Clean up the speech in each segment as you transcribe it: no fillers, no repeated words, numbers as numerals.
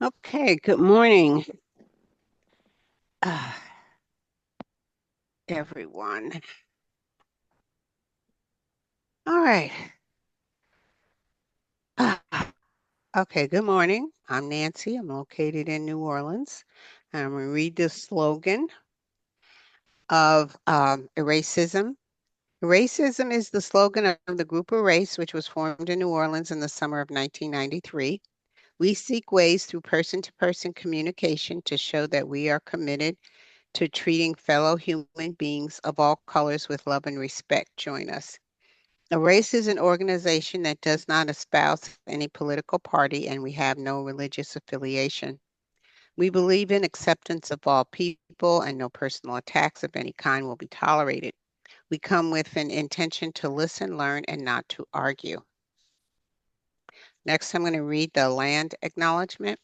Okay, good morning, uh, everyone. All right. Uh, okay, good morning. I'm Nancy. I'm located in New Orleans. I'm going to read the slogan of Eracism. Racism is the slogan of the group Erace, which was formed in New Orleans in the summer of 1993. We seek ways through person-to-person communication to show that we are committed to treating fellow human beings of all colors with love and respect. Join us. Erace is an organization that does not espouse any political party, and we have no religious affiliation. We believe in acceptance of all people, and no personal attacks of any kind will be tolerated. We come with an intention to listen, learn, and not to argue. Next, I'm going to read the land acknowledgement.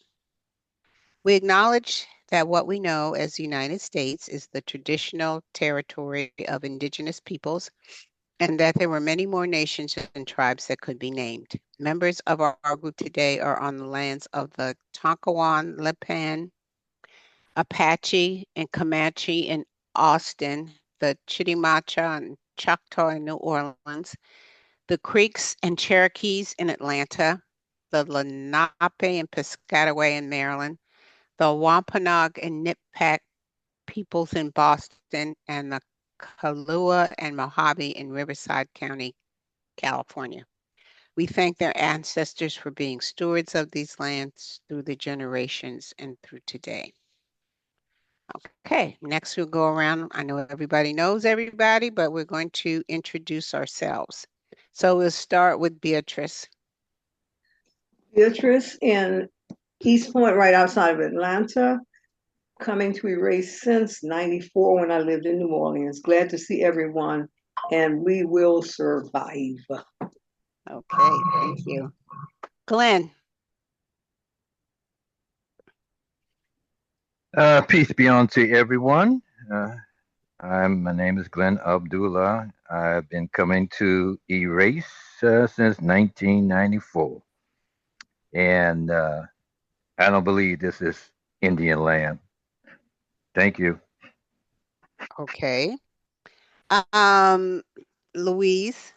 We acknowledge that what we know as the United States is the traditional territory of indigenous peoples, and that there were many more nations and tribes that could be named. Members of our group today are on the lands of the Tonkawan, Lipan, Apache, and Comanche in Austin, the Chitimacha and Choctaw in New Orleans, the Creeks and Cherokees in Atlanta, the Lenape and Piscataway in Maryland, the Wampanoag and Nippac peoples in Boston, and the Kalua and Mojave in Riverside County, California. We thank their ancestors for being stewards of these lands through the generations and through today. Okay, next we'll go around. I know everybody knows everybody, but we're going to introduce ourselves. So we'll start with Beatrice. Beatrice in East Point, right outside of Atlanta, coming to Erase since 94 when I lived in New Orleans. Glad to see everyone, and we will survive. Okay, thank you. Glenn. Peace be unto everyone. My name is Glenn Abdullah. I've been coming to Erace since 1994, and I don't believe this is Indian land. Thank you. Okay. Um, Louise.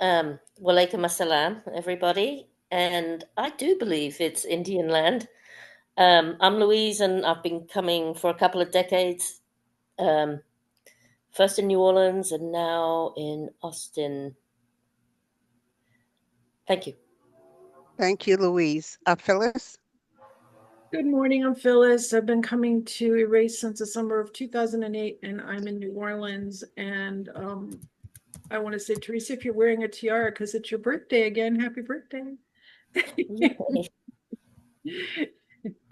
Walaikum assalam, everybody. And I do believe it's Indian land. I'm Louise, and I've been coming for a couple of decades. First in New Orleans and now in Austin. Thank you. Thank you, Louise. Phyllis. Good morning, I'm Phyllis. I've been coming to Erase since the summer of 2008, and I'm in New Orleans. And I want to say, Teresa, if you're wearing a tiara because it's your birthday again, happy birthday.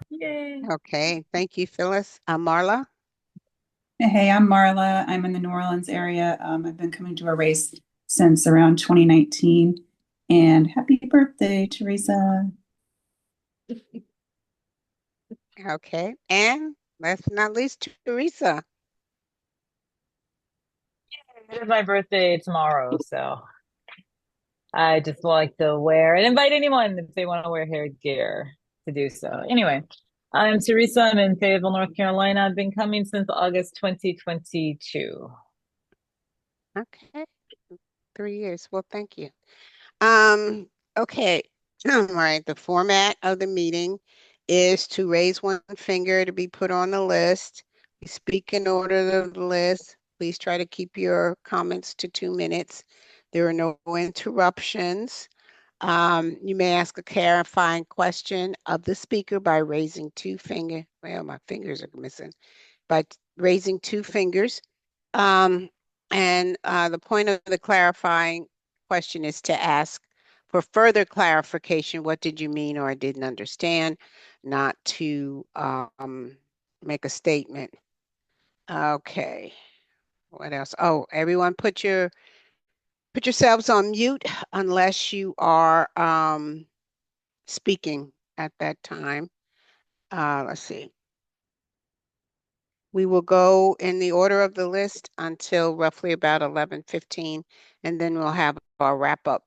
Yay. Okay, thank you, Phyllis. Marla. Hey, I'm Marla. I'm in the New Orleans area. I've been coming to Erace since around 2019. And happy birthday, Teresa. Okay, and last but not least, Teresa. It is my birthday tomorrow, so I just like to wear and invite anyone if they want to wear hair gear to do so. Anyway, I'm Teresa. I'm in Fayetteville, North Carolina. I've been coming since August 2022. Okay, 3 years. Well, thank you. Okay. All right. The format of the meeting is to raise one finger to be put on the list. We speak in order of the list. Please try to keep your comments to 2 minutes. There are no interruptions. You may ask a clarifying question of the speaker by raising 2 fingers. Well, my fingers are missing. By raising 2 fingers. And the point of the clarifying question is to ask for further clarification, what did you mean or I didn't understand, not to make a statement. Okay, what else? Oh, everyone put yourselves on mute unless you are speaking at that time. Let's see. We will go in the order of the list until roughly about 11:15, and then we'll have our wrap up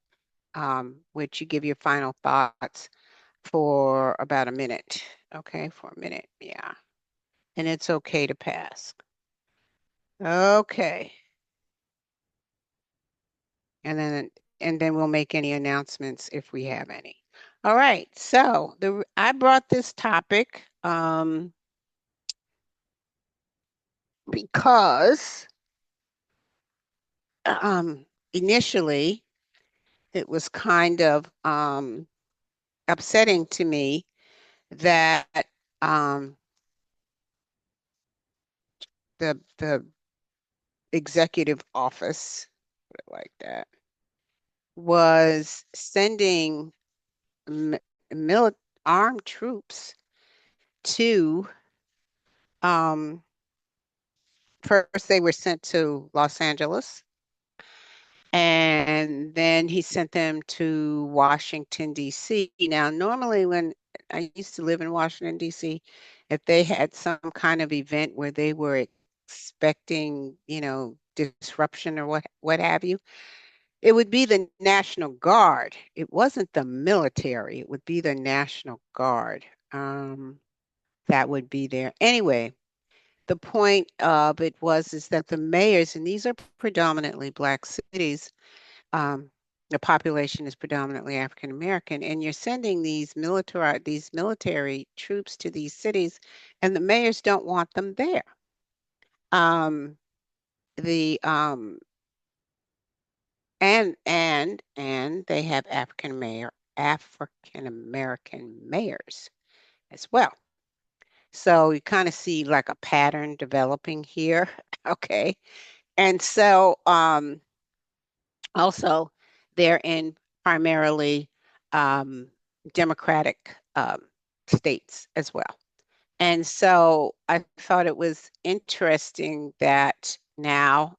which you give your final thoughts for about a minute. Okay, for a minute. Yeah. And it's okay to pass. Okay. And then we'll make any announcements if we have any. All right. So I brought this topic because initially it was kind of upsetting to me that um, the executive office, put it like that, was sending armed troops to um, first they were sent to Los Angeles, and then he sent them to Washington, D.C. Now, normally when I used to live in Washington, D.C., if they had some kind of event where they were expecting, disruption or what have you, it would be the National Guard. It wasn't the military. It would be the National Guard that would be there. Anyway, the point of it is that the mayors, and these are predominantly Black cities, the population is predominantly African American, and you're sending these military troops to these cities, and the mayors don't want them there. The and they have African American mayors as well. So you kind of see like a pattern developing here. Okay. And so also they're in primarily Democratic states as well. And so I thought it was interesting that now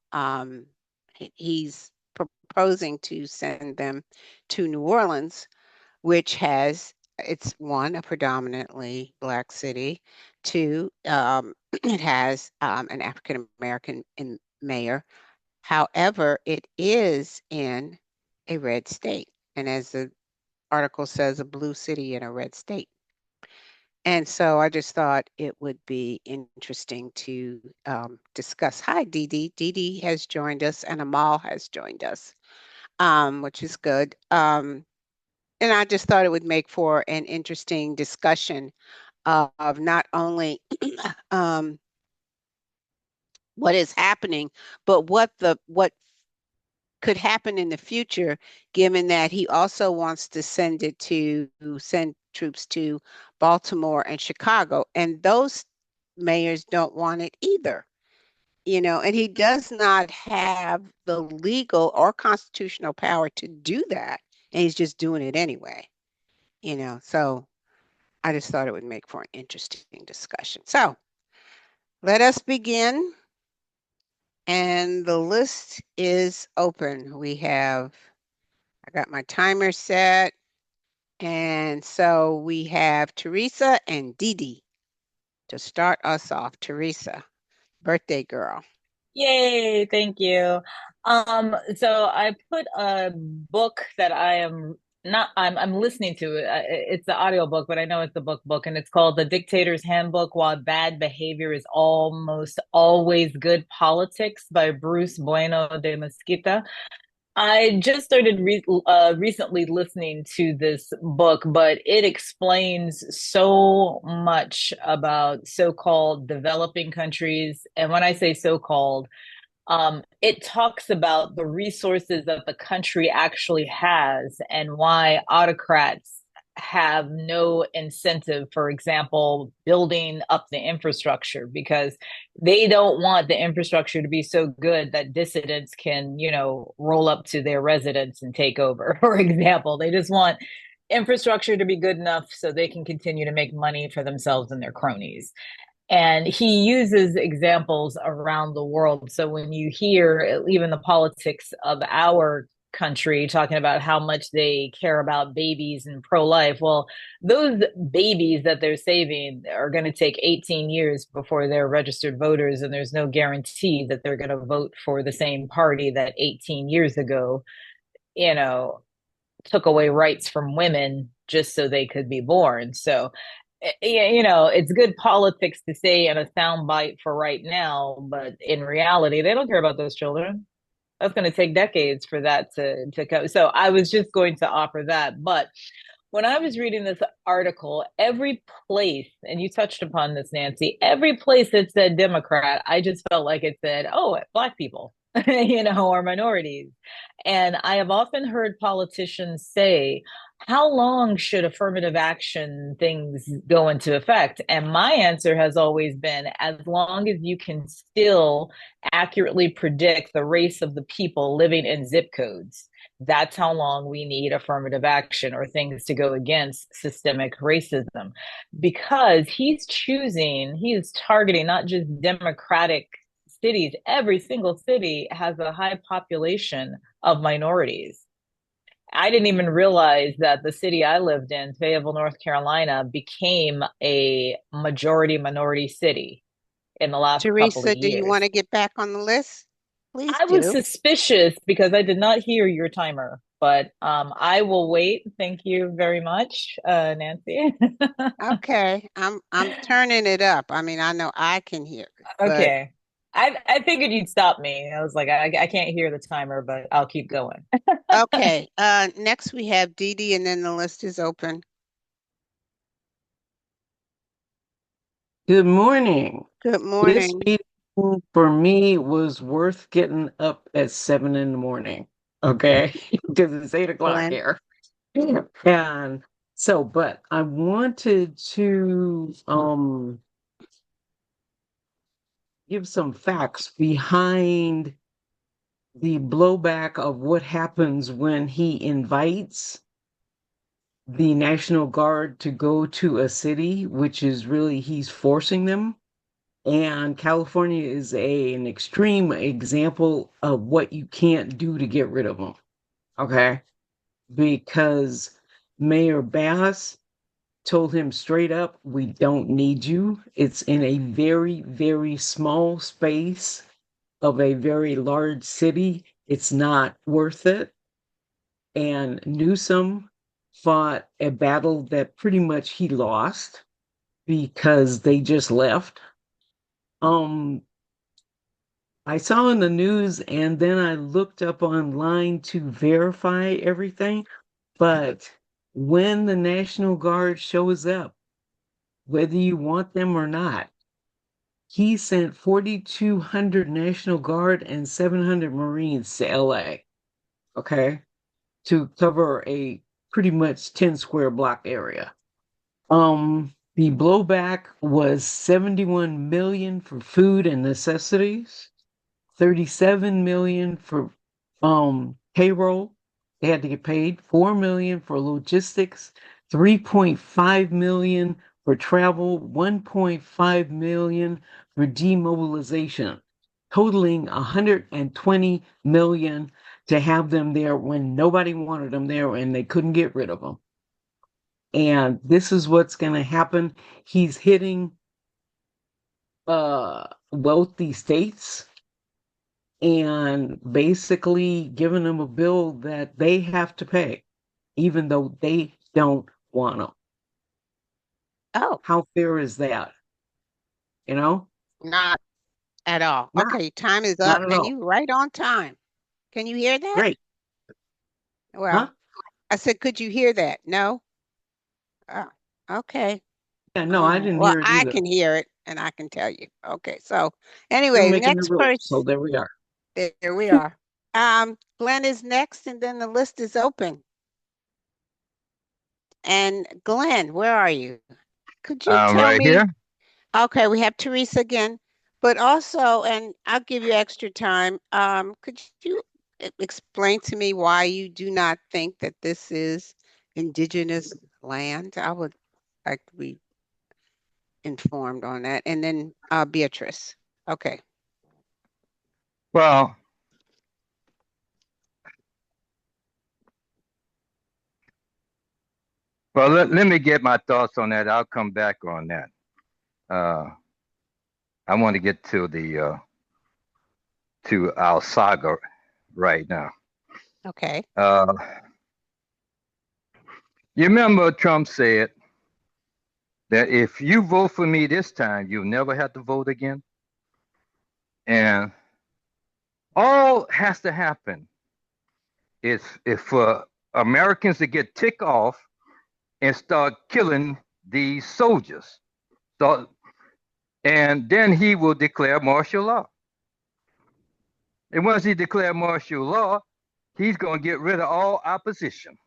he's proposing to send them to New Orleans, which has, it's one, a predominantly Black city. Two, it has an African American mayor. However, it is in a red state. And as the article says, a blue city in a red state. And so I just thought it would be interesting to discuss. Hi, Dee Dee. Dee Dee has joined us and Amal has joined us, which is good. And I just thought it would make for an interesting discussion of not only what is happening, but what could happen in the future, given that he also wants to send troops to Baltimore and Chicago, and those mayors don't want it either. And he does not have the legal or constitutional power to do that, and he's just doing it anyway. So I just thought it would make for an interesting discussion. So let us begin. And the list is open. I got my timer set. And so we have Teresa and Dee Dee to start us off. Teresa, birthday girl. Yay, thank you. So I put a book that I'm listening to it. It's the audio book, but I know it's the book, and it's called The Dictator's Handbook: Why Bad Behavior is Almost Always Good Politics by Bruce Bueno de Mesquita. I just started recently listening to this book, but it explains so much about so-called developing countries. And when I say so-called, it talks about the resources that the country actually has and why autocrats have no incentive, for example, building up the infrastructure, because they don't want the infrastructure to be so good that dissidents can, roll up to their residence and take over, for example. They just want infrastructure to be good enough so they can continue to make money for themselves and their cronies. And he uses examples around the world. So when you hear even the politics of our country talking about how much they care about babies and pro-life, well, those babies that they're saving are going to take 18 years before they're registered voters, and there's no guarantee that they're going to vote for the same party that 18 years ago, took away rights from women just so they could be born. So, it's good politics to say in a soundbite for right now, but in reality, they don't care about those children. That's going to take decades for that to come. So I was just going to offer that. But when I was reading this article, every place, and you touched upon this, Nancy, every place that said Democrat, I just felt like it said, oh, Black people, or minorities. And I have often heard politicians say, how long should affirmative action things go into effect? And my answer has always been as long as you can still accurately predict the race of the people living in zip codes. That's how long we need affirmative action or things to go against systemic racism. Because he is targeting not just Democratic cities, every single city has a high population of minorities. I didn't even realize that the city I lived in, Fayetteville, North Carolina, became a majority minority city in the last couple of Teresa, do you want years. to get back on the list? Please I was do. suspicious because I did not hear your timer, but I will wait. Thank you very much, Nancy. Okay, I'm turning it up. I mean, I know I can hear it, but Okay. I figured you'd stop me. I was like, I can't hear the timer, but I'll keep going. okay. Next we have Dee Dee, and then the list is open. Good morning. Good This morning, meeting for me was worth getting up at 7 in the morning. Okay. Because it's 8 o'clock Glenn. here. And so, but I wanted to give some facts behind the blowback of what happens when he invites the National Guard to go to a city, which is really he's forcing them. And California is an extreme example of what you can't do to get rid of them. Okay. Because Mayor Bass told him straight up, we don't need you. It's in a very, very small space of a very large city. It's not worth it. And Newsom fought a battle that pretty much he lost because they just left. Um, I saw in the news and then I looked up online to verify everything. But when the National Guard shows up, whether you want them or not, he sent 4,200 National Guard and 700 Marines to LA, okay, to cover a pretty much 10 square block area. The blowback was 71 million for food and necessities, 37 million for payroll. They had to get paid, 4 million for logistics, 3.5 million for travel, 1.5 million for demobilization, totaling 120 million to have them there when nobody wanted them there and they couldn't get rid of them. And this is what's going to happen. He's hitting wealthy states and basically giving them a bill that they have to pay, even though they don't want them. Oh, How fair is that? You know, not at all. not Okay, time is not up, at and all. you right on time. Can you hear that? Great, huh? Well, I said, could you hear that? No? Oh, okay. Yeah, no, I didn't Well, hear it I either. can hear it and I can tell you. Okay, so You're anyway, making the next rules, person. so there we are. There we are. Glenn is next, and then the list is open. And Glenn, where are you? Could you I'm tell right me? here. Okay, we have Teresa again, but also, and I'll give you extra time. Could you explain to me why you do not think that this is indigenous land? I would like to be informed on that. And then Beatrice. Okay. Well, let me get my thoughts on that. I'll come back on that. Uh, I want to get to our saga right now. Okay. Uh, You remember Trump said that if you vote for me this time, you'll never have to vote again. And all has to happen is if for Americans to get ticked off and start killing these soldiers. So, and then he will declare martial law. And once he declares martial law, he's going to get rid of all opposition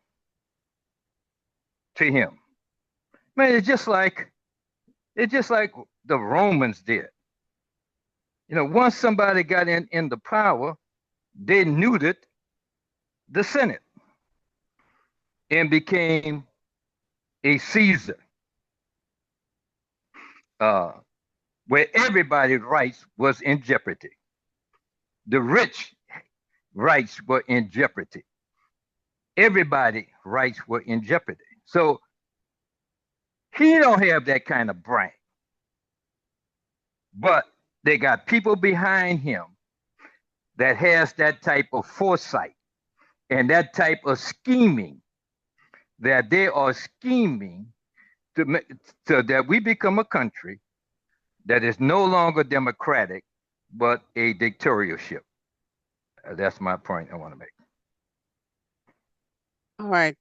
to him. Man, it's just like the Romans did. Once somebody got in the power, they neutered the Senate and became a Caesar, uh, where everybody's rights was in jeopardy. The rich rights were in jeopardy. Everybody's rights were in jeopardy. So he don't have that kind of brain, but they got people behind him that has that type of foresight and that type of scheming, that they are scheming so that we become a country that is no longer democratic, but a dictatorship. That's my point I want to make. All right.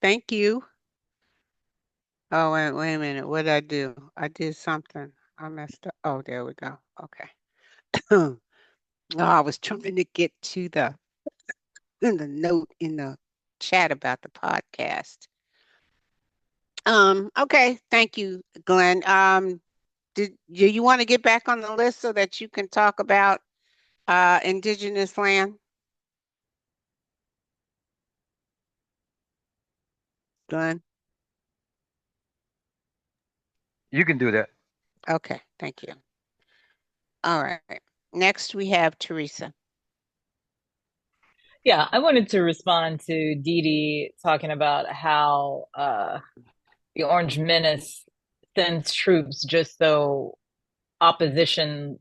Thank you. Oh, wait a minute. What did I do? I did something. I messed up. Oh, there we go. Okay. Oh, I was trying to get to the note in the chat about the podcast. Okay. Thank you, Glenn. Do you want to get back on the list so that you can talk about indigenous land? Glenn? You can do that. Okay, thank you. All right. Next we have Teresa. Yeah, I wanted to respond to Dee Dee talking about how the Orange Menace sends troops just so opposition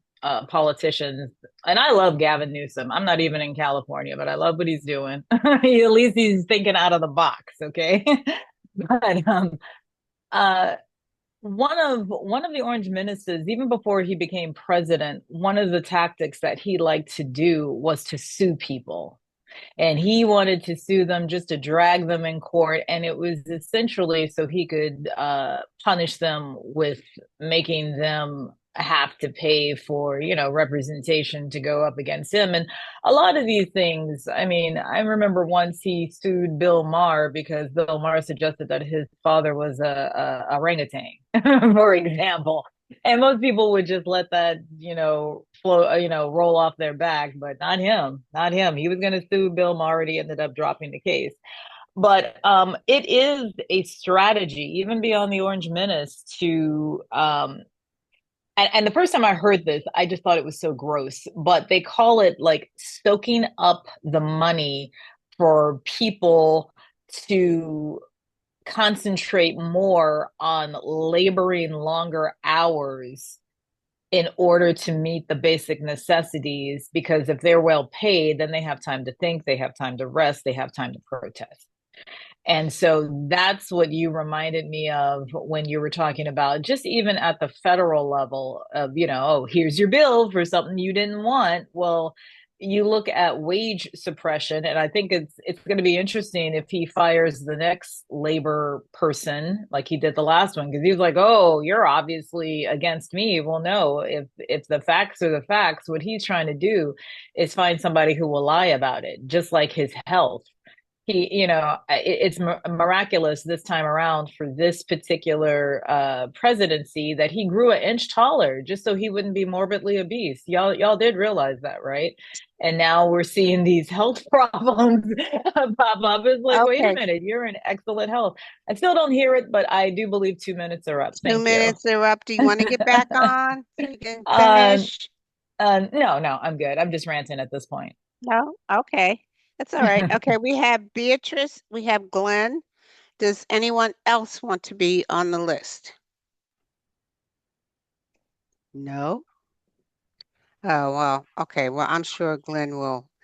politicians, and I love Gavin Newsom. I'm not even in California, but I love what he's doing. At least he's thinking out of the box, okay? But uh one of the Orange Menaces, even before he became president, one of the tactics that he liked to do was to sue people, and he wanted to sue them just to drag them in court, and it was essentially so he could punish them with making them have to pay for representation to go up against him. And a lot of these things, I mean, I remember once he sued Bill Maher because Bill Maher suggested that his father was a orangutan, for example. And most people would just let that, flow, roll off their back, but not him, not him. He was going to sue Bill Maher. He ended up dropping the case. But it is a strategy, even beyond the Orange Menace, to and the first time I heard this, I just thought it was so gross. But they call it like soaking up the money for people to concentrate more on laboring longer hours in order to meet the basic necessities, because if they're well paid, then they have time to think, they have time to rest, they have time to protest. And so that's what you reminded me of when you were talking about just even at the federal level of, oh, here's your bill for something you didn't want. Well, you look at wage suppression, and I think it's going to be interesting if he fires the next labor person like he did the last one, because he was like, oh, you're obviously against me. Well, no, if the facts are the facts, what he's trying to do is find somebody who will lie about it, just like his health. It's miraculous this time around for this particular presidency that he grew an inch taller just so he wouldn't be morbidly obese. Y'all did realize that, right? And now we're seeing these health problems pop up. It's like, wait a Okay, minute, you're in excellent health. I still don't hear it, but I do believe 2 minutes are up. 2 minutes are up. Do you want to get back on so you can um, finish? no, I'm good. I'm just ranting at this point. No? Okay. That's all right. Okay, we have Beatrice, we have Glenn. Does anyone else want to be on the list? No? Oh, well, okay. Well, I'm sure Glenn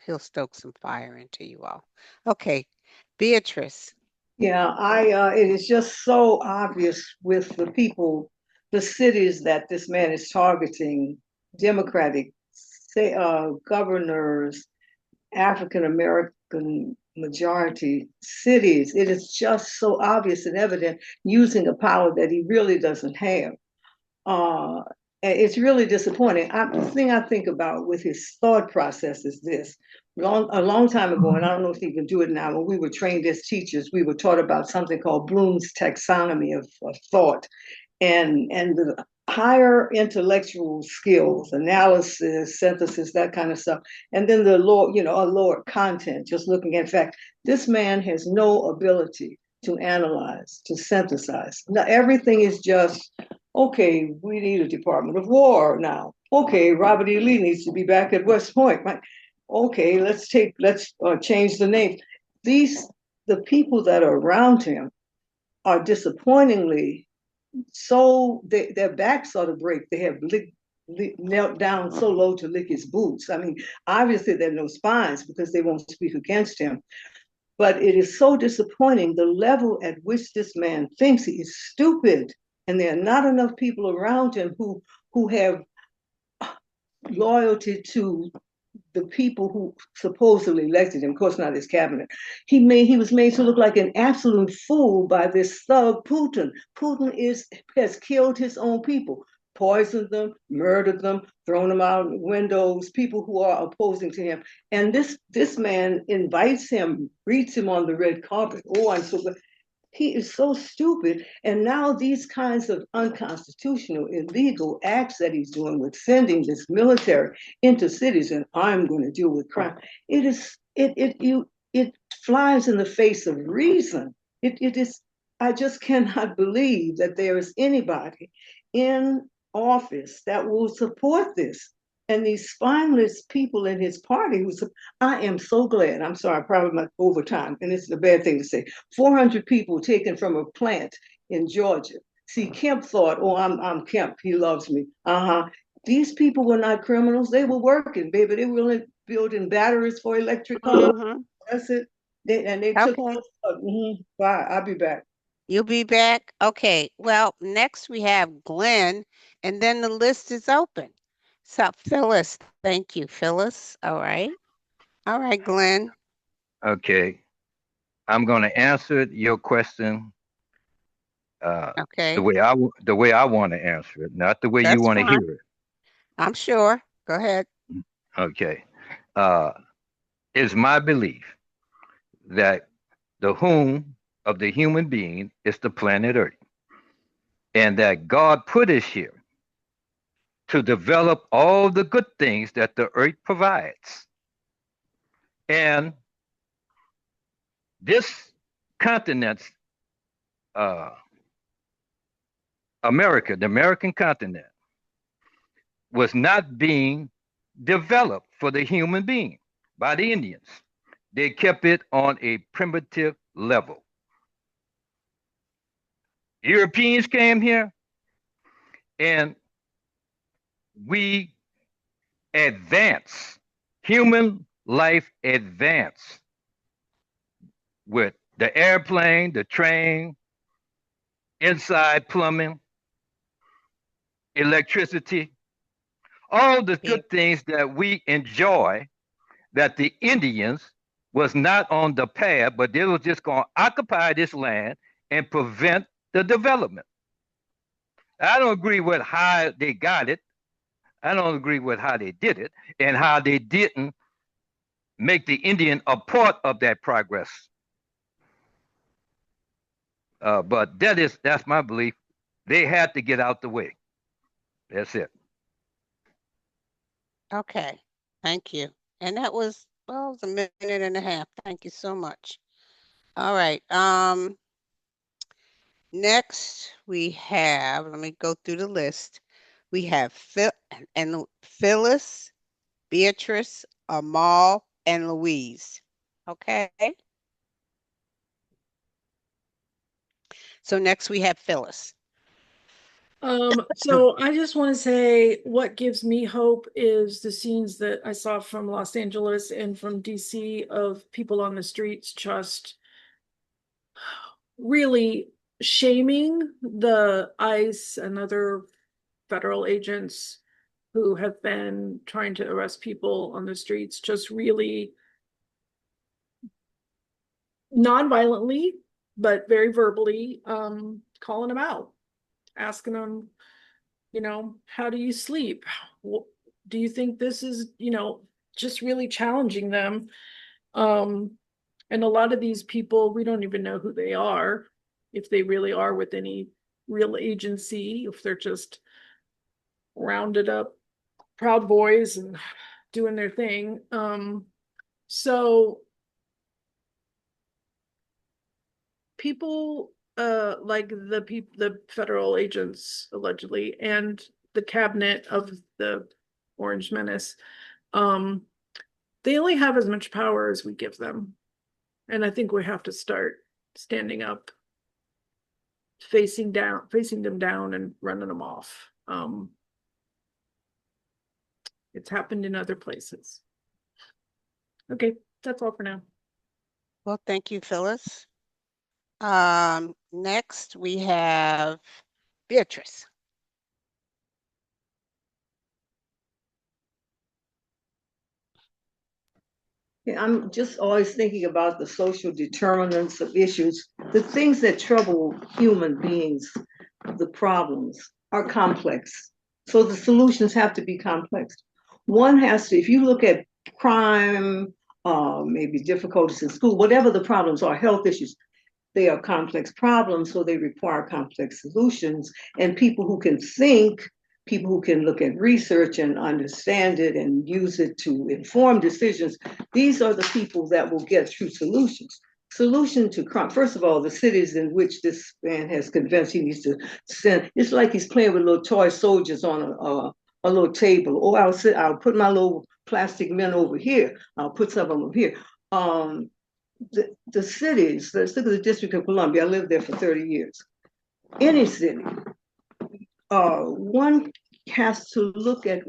he'll stoke some fire into you all. Okay, Beatrice. Yeah, it is just so obvious with the people, the cities that this man is targeting, Democratic say, governors, African American majority cities. It is just so obvious and evident using a power that he really doesn't have. Uh, it's really disappointing. The thing I think about with his thought process is this. A long time ago, and I don't know if he can do it now, when we were trained as teachers, we were taught about something called Bloom's taxonomy of thought and the higher intellectual skills, analysis, synthesis, that kind of stuff, and then the lower, a lower content, just looking at fact. This man has no ability to analyze, to synthesize. Now everything is just okay. We need a Department of War now. Okay, Robert E. Lee needs to be back at West Point. Right? Okay, let's change the name. The people that are around him are disappointingly so their backs are to break. They have knelt down so low to lick his boots. I mean, obviously there are no spines because they won't speak against him. But it is so disappointing the level at which this man thinks he is stupid, and there are not enough people around him who have loyalty to the people who supposedly elected him, of course not his cabinet. He was made to look like an absolute fool by this thug Putin. Has killed his own people, poisoned them, murdered them, thrown them out windows, people who are opposing to him. And this man invites him, greets him on the red carpet. Oh, I'm so glad. He is so stupid. And now these kinds of unconstitutional, illegal acts that he's doing with sending this military into cities, and I'm going to deal with crime. It flies in the face of reason. It is. I just cannot believe that there is anybody in office that will support this. And these spineless people in his party I am so glad. I'm sorry, probably my overtime, and it's a bad thing to say. 400 people taken from a plant in Georgia. See, Kemp thought, oh, I'm Kemp. He loves me. These people were not criminals. They were working, baby. They were building batteries for electric cars. Mm-hmm. That's it. They took. Okay. Bye. I'll be back. You'll be back? Okay. Well, next we have Glenn, and then the list is open. So, Phyllis, thank you, Phyllis. All right. All right, Glenn. Okay. I'm going to answer your question uh, Okay. the way I want to answer it, not the way you That's want to fine. hear it. I'm sure. Go ahead. Okay. Uh, it's my belief that the whom of the human being is the planet Earth, and that God put us here to develop all the good things that the earth provides. And this continent, uh, America, the American continent, was not being developed for the human being by the Indians. They kept it on a primitive level. Europeans came here and we advance, human life advance with the airplane, the train, inside plumbing, electricity, all the Yeah. good things that we enjoy that the Indians was not on the path, but they was just going to occupy this land and prevent the development. I don't agree with how they got it. I don't agree with how they did it and how they didn't make the Indian a part of that progress. But that's my belief. They had to get out the way. That's it. Okay. Thank you. And that was, well, it was a minute and a half. Thank you so much. All right. Next we have, let me go through the list. We have Phyllis, Beatrice, Amal, and Louise. Okay. So next we have Phyllis. So I just want to say what gives me hope is the scenes that I saw from Los Angeles and from DC of people on the streets just really shaming the ICE and other federal agents who have been trying to arrest people on the streets, just really non-violently, but very verbally, calling them out, asking them, how do you sleep? Do you think this is, just really challenging them? And a lot of these people, we don't even know who they are, if they really are with any real agency, if they're just rounded up Proud Boys and doing their thing. So people like the federal agents allegedly and the cabinet of the Orange Menace, they only have as much power as we give them. And I think we have to start standing up, facing them down and running them off. It's happened in other places. Okay, that's all for now. Well, thank you, Phyllis. Next we have Beatrice. Yeah, I'm just always thinking about the social determinants of issues, the things that trouble human beings, the problems are complex. So the solutions have to be complex. One has to, if you look at crime, maybe difficulties in school, whatever the problems are, health issues, they are complex problems, so they require complex solutions. And people who can think, people who can look at research and understand it and use it to inform decisions, these are the people that will get true solutions. Solution to crime. First of all, the cities in which this man has convinced he needs to send, it's like he's playing with little toy soldiers on a little table. Oh, I'll put my little plastic men over here. I'll put some of them here. The cities, let's look at the District of Columbia. I lived there for 30 years. Any city, one has to look at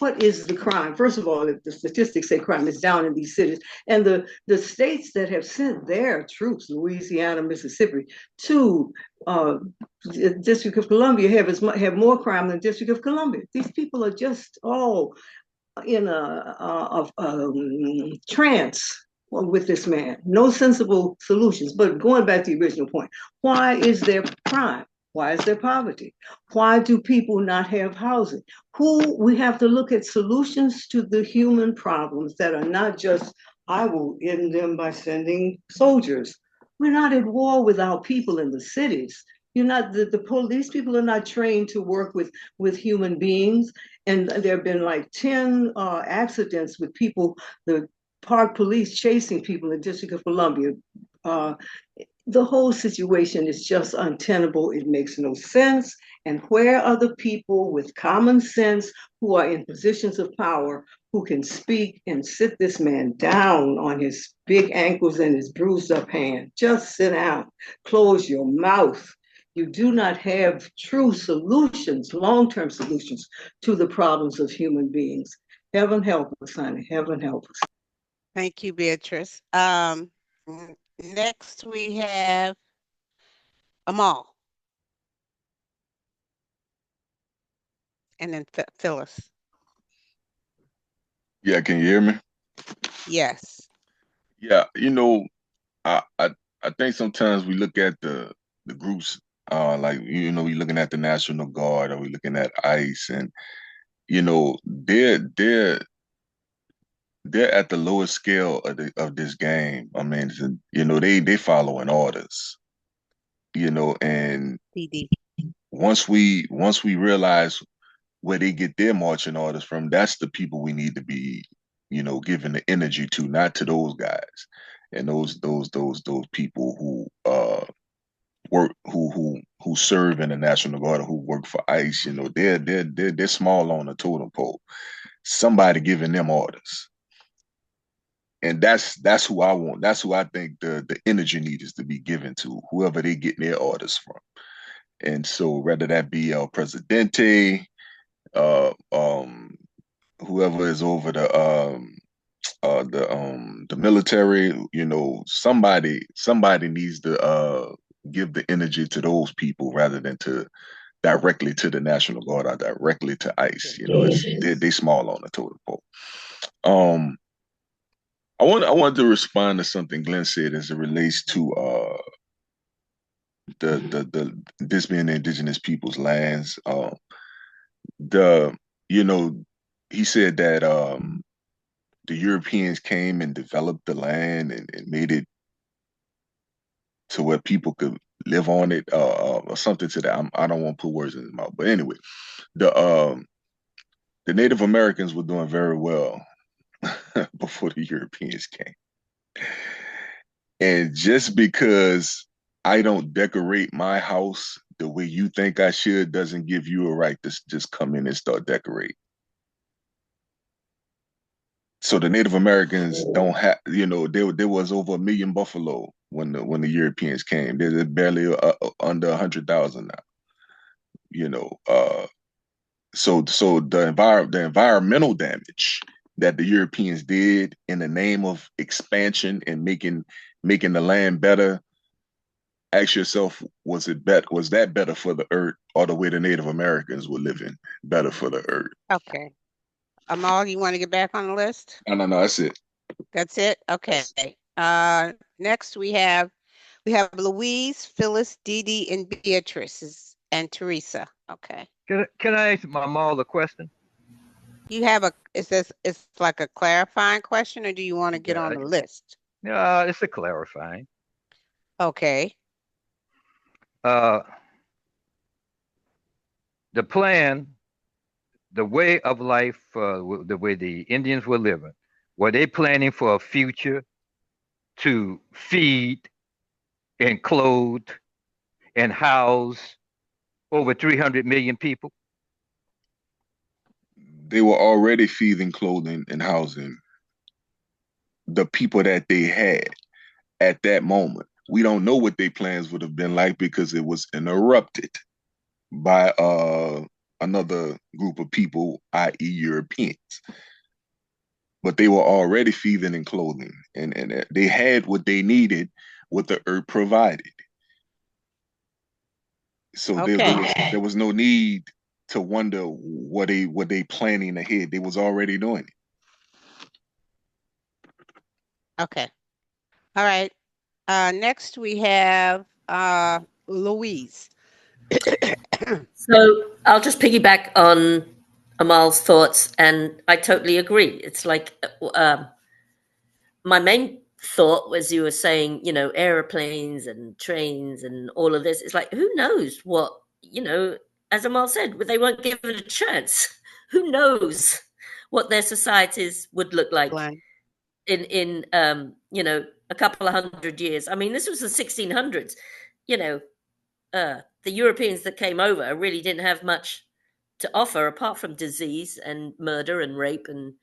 what is the crime. First of all, if the statistics say crime is down in these cities, and the states that have sent their troops, Louisiana, Mississippi, to the District of Columbia have more crime than District of Columbia. These people are just all in a trance with this man. No sensible solutions. But going back to the original point, why is there crime? Why is there poverty? Why do people not have housing? We have to look at solutions to the human problems that are not just, I will end them by sending soldiers. We're not at war with our people in the cities. You're not the police people are not trained to work with human beings. And there have been like 10 accidents with people, the park police chasing people in the District of Columbia. The whole situation is just untenable. It makes no sense. And where are the people with common sense who are in positions of power who can speak and sit this man down on his big ankles and his bruised up hand? Just sit down, close your mouth. You do not have true solutions, long-term solutions to the problems of human beings. Heaven help us, honey. Heaven help us. Thank you, Beatrice. Next we have Amal. And then Phyllis. Yeah, can you hear me? Yes. Yeah, I think sometimes we look at the groups, like we're looking at the National Guard or we're looking at ICE, and they're at the lowest scale of this game. I mean, they following orders, and PD. once we realize where they get their marching orders from, that's the people we need to be, giving the energy to, not to those guys and those people who work who serve in the National Guard or who work for ICE. They're small on the totem pole. Somebody giving them orders. And that's who I want. That's who I think the energy needs to be given to, whoever they get their orders from. And so whether that be El Presidente, um, whoever is over the military, somebody needs to give the energy to those people rather than to directly to the National Guard or directly to ICE. You know, it's they small on the totem pole. Um, I wanted to respond to something Glenn said as it relates to the this being the indigenous people's lands. The you know he said that the Europeans came and developed the land and made it to where people could live on it or something to that. I don't want to put words in his mouth, but anyway, the um the Native Americans were doing very well before the Europeans came. And just because I don't decorate my house the way you think I should doesn't give you a right to just come in and start decorating. So the Native Americans don't have, there was over 1 million buffalo when the Europeans came. There's barely under 100,000 now. You know, so the environmental damage that the Europeans did in the name of expansion and making the land better. Ask yourself, was that better for the earth, or the way the Native Americans were living better for the earth? Okay. Amal, you want to get back on the list? No, that's it. That's it? Okay. Next we have Louise, Phyllis, Dee Dee, and Beatrice and Teresa. Okay. Can I ask Amal a question? You have it's like a clarifying question, or do you want to get on the list? It's a clarifying. Okay. The plan, the way of life, the way the Indians were living, were they planning for a future to feed and clothe and house over 300 million people? They were already feeding, clothing, and housing the people that they had at that moment. We don't know what their plans would have been like because it was interrupted by another group of people, i.e., Europeans. But they were already feeding and clothing, and they had what they needed, what the earth provided. So there was no need to wonder what they planning ahead. They was already doing it. Okay. All right. Next we have Louise. So I'll just piggyback on Amal's thoughts, and I totally agree. It's like my main thought was you were saying, airplanes and trains and all of this. It's like, who knows what, as Amal said, they weren't given a chance. Who knows what their societies would look like Glenn. in a couple of 100 years. I mean, this was the 1600s. The Europeans that came over really didn't have much to offer apart from disease and murder and rape and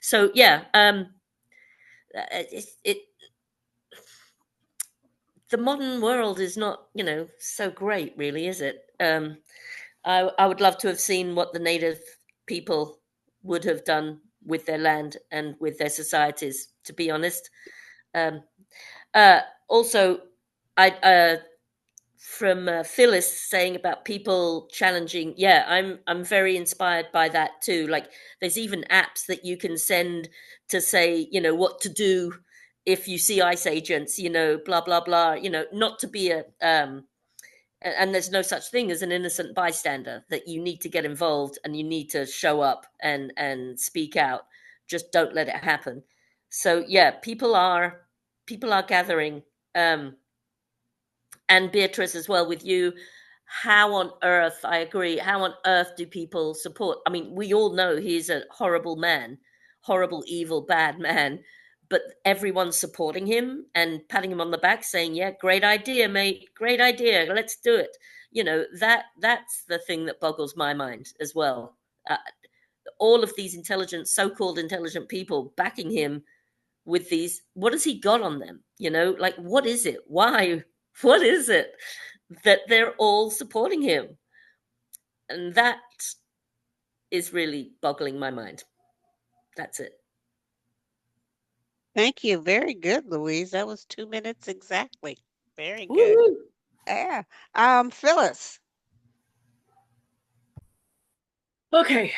so yeah, it the modern world is not so great, really, is it? I would love to have seen what the native people would have done with their land and with their societies, to be honest. um, Also, I from Phyllis saying about people challenging. Yeah, I'm very inspired by that too. Like, there's even apps that you can send to say, what to do if you see ICE agents. Blah blah blah. Not to be a and there's no such thing as an innocent bystander. That you need to get involved and you need to show up and speak out. Just don't let it happen. So yeah, people are gathering. And Beatrice as well with you. How on earth, I agree, how on earth do people support? I mean, we all know he's a horrible man, horrible, evil, bad man, but everyone's supporting him and patting him on the back saying, yeah, great idea, mate, great idea, let's do it. That's the thing that boggles my mind as well. All of these so-called intelligent people backing him with these. What has he got on them? Like, what is it? Why? What is it that they're all supporting him? And that is really boggling my mind. That's it. Thank you. Very good, Louise. That was 2 minutes exactly. Very good. Woo! Yeah. Phyllis. Okay.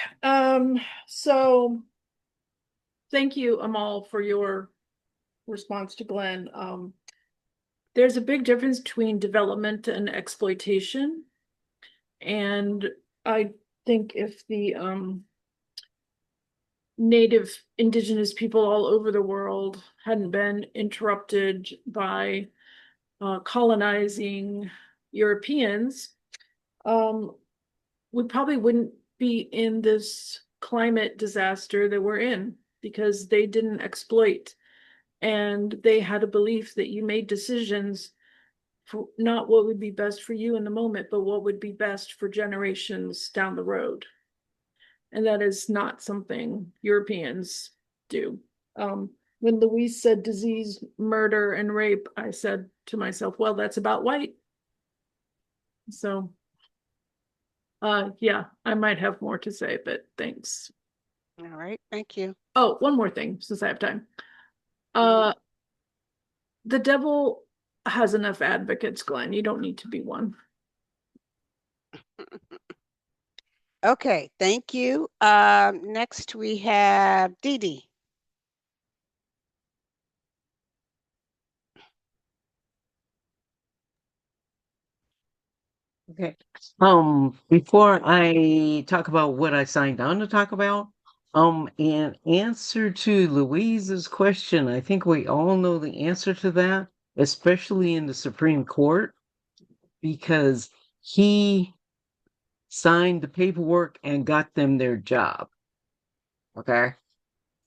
So thank you, Amal, for your response to Glenn. There's a big difference between development and exploitation. And I think if the native indigenous people all over the world hadn't been interrupted by colonizing Europeans, we probably wouldn't be in this climate disaster that we're in because they didn't exploit and they had a belief that you made decisions for not what would be best for you in the moment, but what would be best for generations down the road. And that is not something Europeans do. When Louise said disease, murder, and rape, I said to myself, well, that's about white. So, yeah, I might have more to say, but thanks. All right. Thank you. Oh, one more thing, since I have time. Mhm. The devil has enough advocates, Glenn. You don't need to be one. Okay. Thank you. Next we have Dee Dee. Okay. Before I talk about what I signed on to talk about, in answer to Louise's question, I think we all know the answer to that, especially in the Supreme Court, because he signed the paperwork and got them their job. Okay.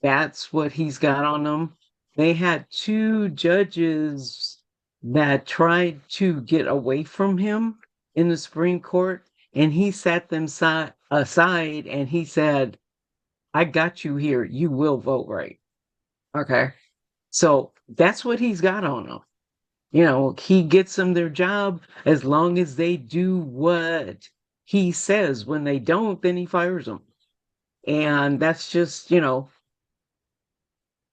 That's what he's got on them. They had two judges that tried to get away from him in the Supreme Court, and he sat them aside and he said, I got you here. You will vote right. Okay. So that's what he's got on them. You know, he gets them their job as long as they do what he says. When they don't, then he fires them. And that's just,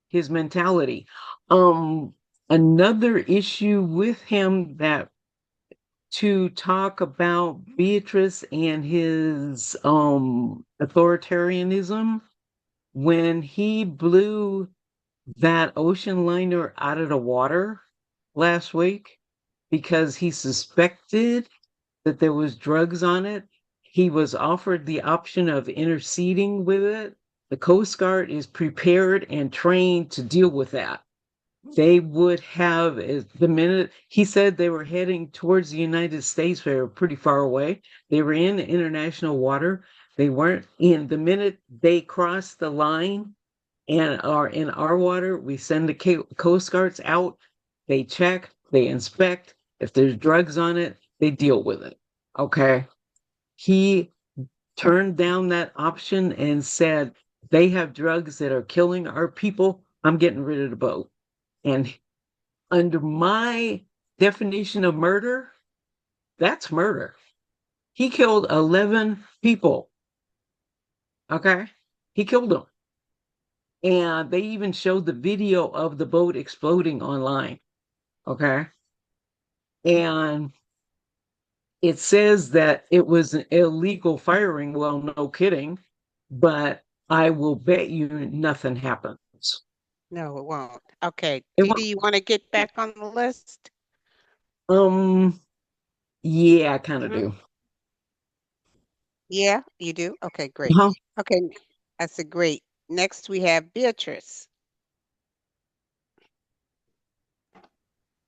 his mentality. Um, Another issue with him that to talk about Beatrice and his authoritarianism when he blew that ocean liner out of the water last week because he suspected that there was drugs on it. He was offered the option of interceding with it. The Coast Guard is prepared and trained to deal with that. They would have, the minute he said they were heading towards the United States, they were pretty far away. They were in international water. They weren't in, the minute they crossed the line and are in our water, we send the Coast Guards out. They check, they inspect. If there's drugs on it, they deal with it. Okay. He turned down that option and said, they have drugs that are killing our people. I'm getting rid of the boat. And under my definition of murder, that's murder. He killed 11 people. Okay. He killed them. And they even showed the video of the boat exploding online. Okay. And it says that it was an illegal firing. Well, no kidding. But I will bet you nothing happens. No, it won't. Okay. It Dee won't. Dee, you want to get back on the list? Um, yeah, I kind of Hmm. do. Yeah, you do? Okay, great. Uh-huh. Okay, that's a great. Next we have Beatrice.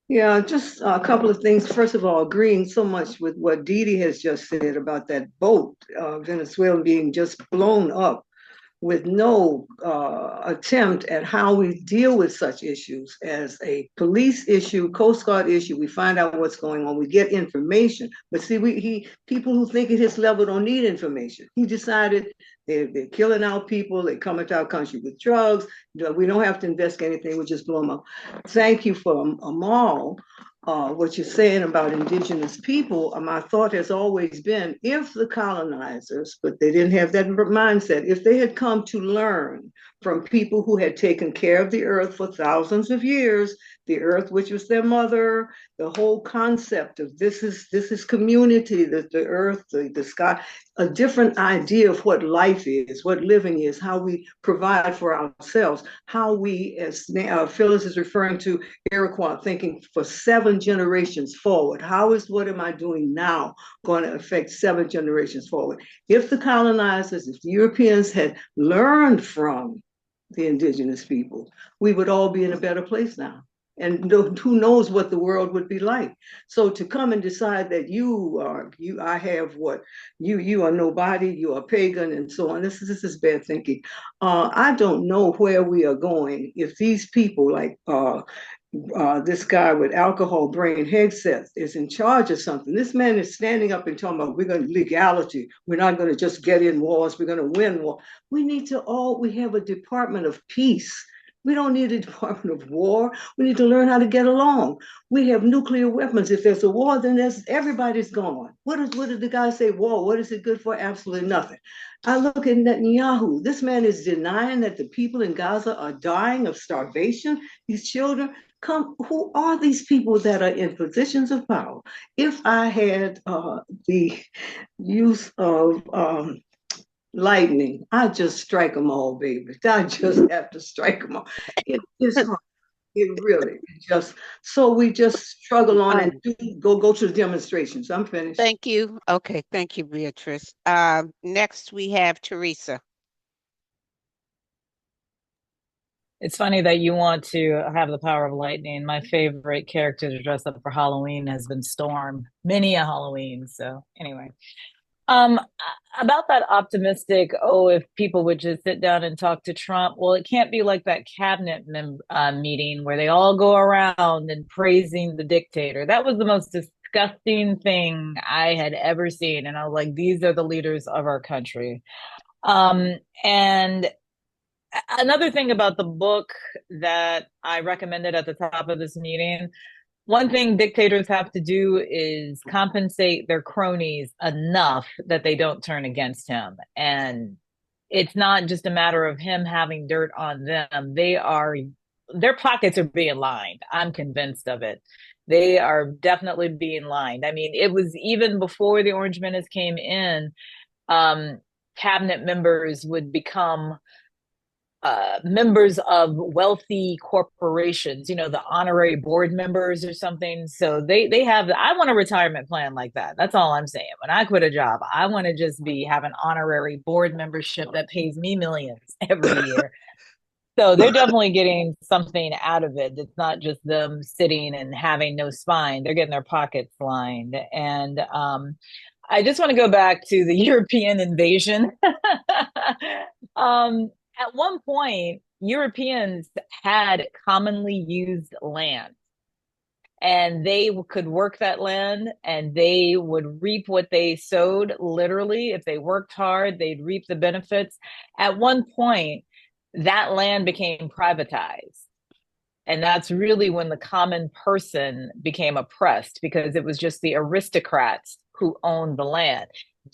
Yeah, just a couple of things. First of all, agreeing so much with what Dee Dee has just said about that boat, Venezuela being just blown up with no attempt at how we deal with such issues as a police issue, Coast Guard issue. We find out what's going on. We get information. But see, people who think at his level don't need information. He decided they're killing our people. They come into our country with drugs. We don't have to investigate anything. We just blow them up. Thank you for Amal. What you're saying about indigenous people, my thought has always been if the colonizers, but they didn't have that mindset, if they had come to learn from people who had taken care of the earth for thousands of years, the earth which was their mother, the whole concept of this is community, the earth, the sky, a different idea of what life is, what living is, how we provide for ourselves, how we, as Phyllis is referring to, Iroquois thinking for 7 generations forward. How is what am I doing now going to affect 7 generations forward? If the colonizers, if the Europeans had learned from the indigenous people, we would all be in a better place now. And who knows what the world would be like. So to come and decide that I have what, you are nobody, you are pagan, and so on. This is bad thinking. I don't know where we are going if these people like this guy with alcohol brain headsets is in charge of something. This man is standing up and talking about we're going to legality. We're not going to just get in wars. We're going to win war. We have a Department of Peace. We don't need a Department of War. We need to learn how to get along. We have nuclear weapons. If there's a war, then everybody's gone. What did the guy say? War, what is it good for? Absolutely nothing. I look at Netanyahu. This man is denying that the people in Gaza are dying of starvation. These children, who are these people that are in positions of power? If I had the use of lightning, I just strike them all, baby. I just have to strike them all. It is hard. It really just, so we just struggle on and go to the demonstrations. I'm finished. Thank you. Okay, thank you, Beatrice. Next we have Teresa. It's funny that you want to have the power of lightning. My favorite character to dress up for Halloween has been Storm, many a Halloween. So anyway, um, about that optimistic, oh, if people would just sit down and talk to Trump, well, it can't be like that cabinet meeting where they all go around and praising the dictator. That was the most disgusting thing I had ever seen. And I was like, these are the leaders of our country. And another thing about the book that I recommended at the top of this meeting, one thing dictators have to do is compensate their cronies enough that they don't turn against him. And it's not just a matter of him having dirt on them. Their pockets are being lined. I'm convinced of it. They are definitely being lined. I mean, it was even before the Orange Menace came in, cabinet members would become members of wealthy corporations, the honorary board members or something. So they have, I want a retirement plan like that. That's all I'm saying. When I quit a job, I want to just have an honorary board membership that pays me millions every year. So they're definitely getting something out of it. It's not just them sitting and having no spine. They're getting their pockets lined. And I just want to go back to the European invasion. At one point, Europeans had commonly used land, and they could work that land and they would reap what they sowed. Literally, if they worked hard, they'd reap the benefits. At one point, that land became privatized. And that's really when the common person became oppressed, because it was just the aristocrats who owned the land.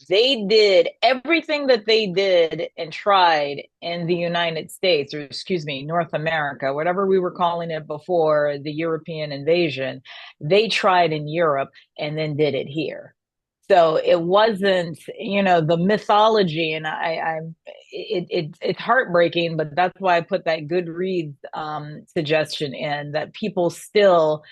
They did everything that they did and tried in the United States, or excuse me, North America, whatever we were calling it before the European invasion. They tried in Europe and then did it here. So it wasn't, the mythology, and it's heartbreaking, but that's why I put that Goodreads suggestion in, that people still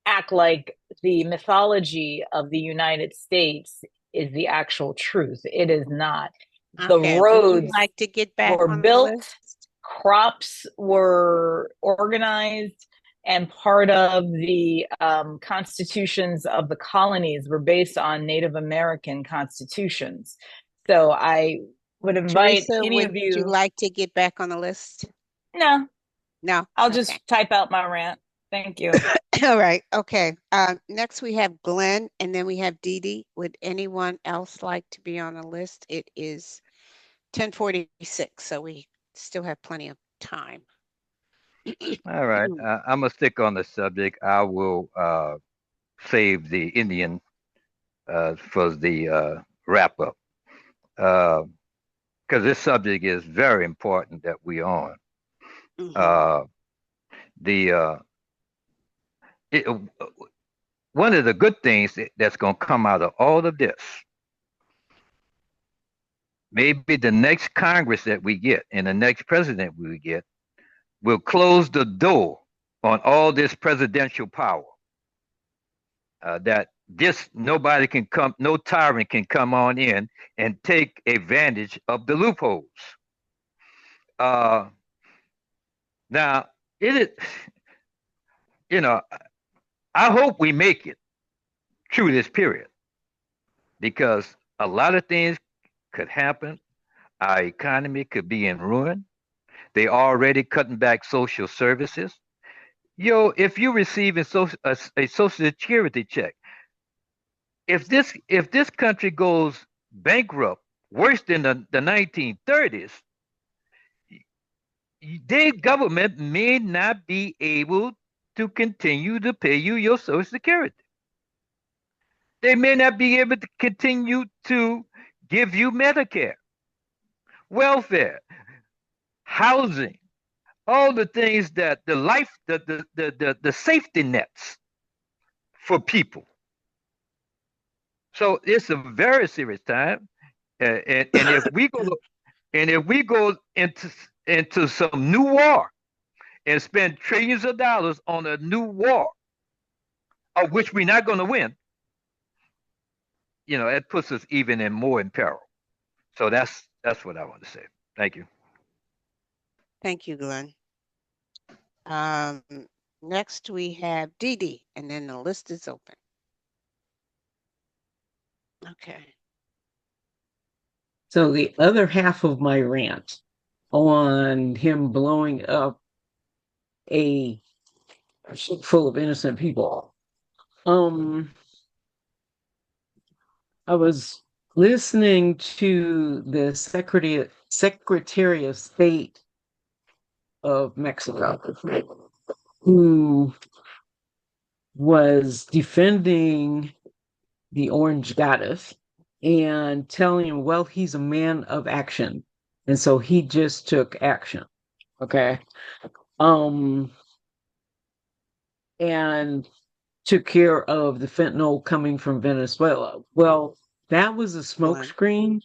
act like the mythology of the United States is the actual truth. It is not. The Okay, would you roads like to get back were on the built, list? crops were organized, and part of the constitutions of the colonies were based on Native American constitutions. So I would invite Teresa, any would of you you. like to get back on the list? No, No. I'll Okay. just type out my rant. Thank you. All right. Okay. Next we have Glenn, and then we have Dee Dee. Would anyone else like to be on the list? It is 10:46, so we still have plenty of time. All right. I'm going to stick on the subject. I will save the Indian for the wrap up. Uh, because this subject is very important that we on. Mm-hmm. Uh, the it, one of the good things that's going to come out of all of this, maybe the next Congress that we get and the next president we get will close the door on all this presidential power. That this nobody can come, no tyrant can come on in and take advantage of the loopholes. Uh, now, it is, you know, I hope we make it through this period because a lot of things could happen. Our economy could be in ruin. They already cutting back social services. If you receive a social security check, if this country goes bankrupt worse than the 1930s, their government may not be able to continue to pay you your social security. They may not be able to continue to give you Medicare, welfare, housing, all the things that the life, the safety nets for people. So it's a very serious time. And if we go into some new war and spend trillions of dollars on a new war, of which we're not going to win, it puts us even more in peril. So that's what I want to say. Thank you. Thank you, Glenn. Um, Next we have Dee Dee, and then the list is open. Okay. So the other half of my rant on him blowing up a ship full of innocent people. I was listening to the Secretary of State of Mexico, who was defending the Orange Goddess and telling him, well, he's a man of action. And so he just took action. Okay. And took care of the fentanyl coming from Venezuela. Well, that was a smokescreen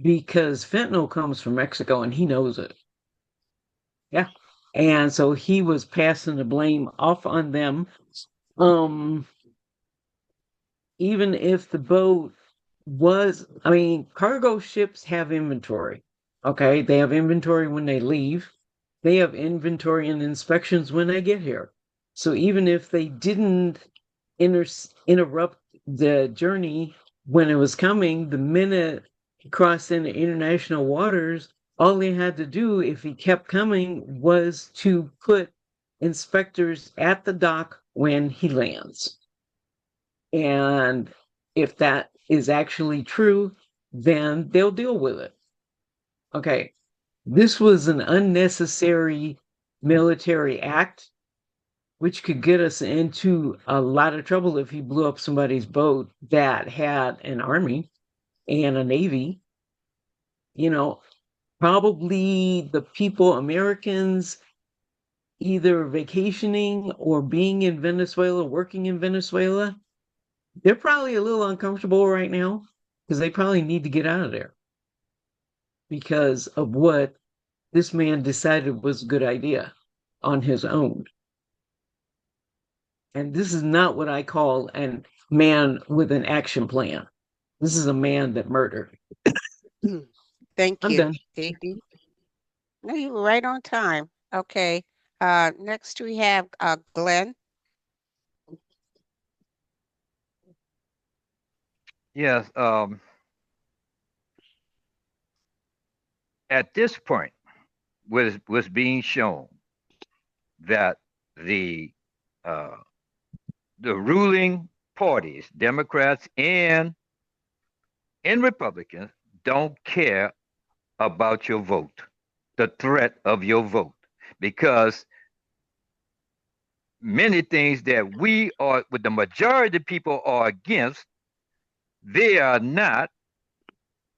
because fentanyl comes from Mexico and he knows it. Yeah. And so he was passing the blame off on them. Even if the boat cargo ships have inventory. Okay. They have inventory when they leave, they have inventory and inspections when they get here. So even if they didn't interrupt the journey when it was coming, the minute he crossed into international waters, all they had to do if he kept coming was to put inspectors at the dock when he lands. And if that is actually true, then they'll deal with it. Okay. This was an unnecessary military act, which could get us into a lot of trouble if he blew up somebody's boat that had an army and a navy. Probably the people, Americans, either vacationing or being in Venezuela, working in Venezuela, they're probably a little uncomfortable right now because they probably need to get out of there because of what this man decided was a good idea on his own. And this is not what I call a man with an action plan. This is a man that murdered. Thank I'm you, done. Dee Dee. No, you were right on time. Okay. Next we have Glenn. Yes. At this point, was being shown that the uh, the ruling parties, Democrats and Republicans, don't care about your vote, the threat of your vote, because many things that with the majority of people are against, they are not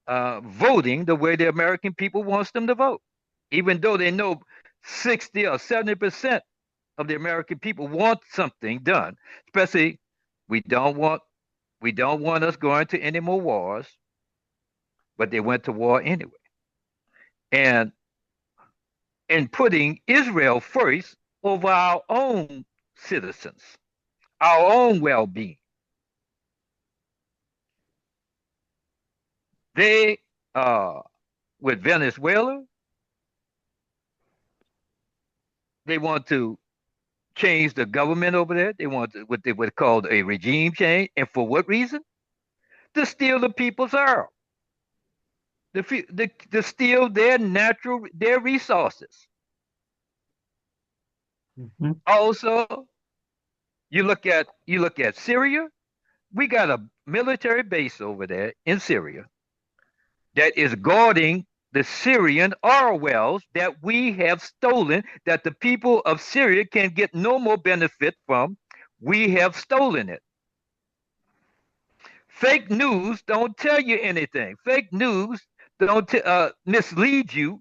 voting the way the American people wants them to vote, even though they know 60 or 70% of the American people want something done. Especially, we don't want we don't want us going to any more wars, but they went to war anyway. And in putting Israel first over our own citizens, our own well-being. They, with Venezuela, they want to change the government over there. They want what they would call a regime change. And for what reason? To steal the people's oil, to steal their resources. Mm-hmm. Also, you look at Syria. We got a military base over there in Syria that is guarding the Syrian oil wells that we have stolen, that the people of Syria can get no more benefit from. We have stolen it. Fake news don't tell you anything. Fake news don't mislead you.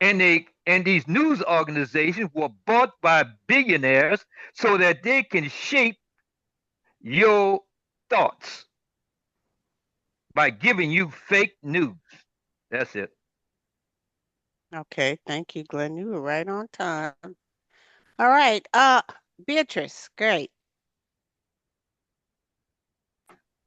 And these news organizations were bought by billionaires so that they can shape your thoughts by giving you fake news. That's it. Okay, thank you, Glenn. You were right on time. All right, Beatrice, great.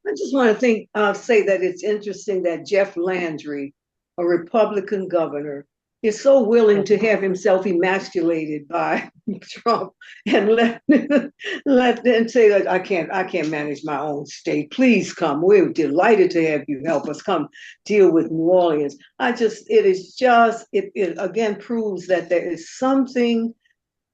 I just want to say that it's interesting that Jeff Landry, a Republican governor, is so willing to have himself emasculated by Trump and let them say that I can't manage my own state. Please come. We're delighted to have you help us come deal with New Orleans. It again proves that there is something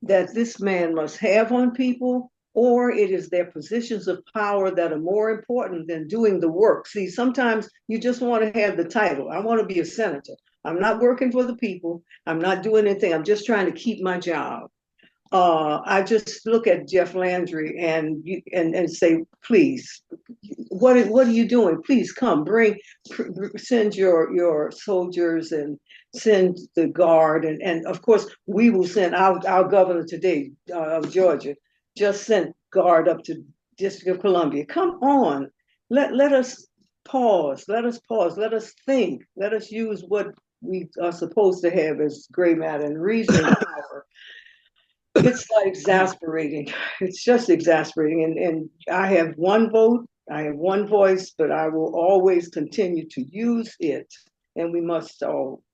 that this man must have on people, or it is their positions of power that are more important than doing the work. See, sometimes you just want to have the title. I want to be a senator. I'm not working for the people. I'm not doing anything. I'm just trying to keep my job. I just look at Jeff Landry and say, please, what are you doing? Please come, send your soldiers and send the guard, and of course we will send our governor today of Georgia just sent guard up to District of Columbia. Come on, let us pause. Let us pause. Let us think. Let us use what we are supposed to have as gray matter and reasoning power. It's like exasperating. It's just exasperating. And I have one vote, I have one voice, but I will always continue to use it. And we must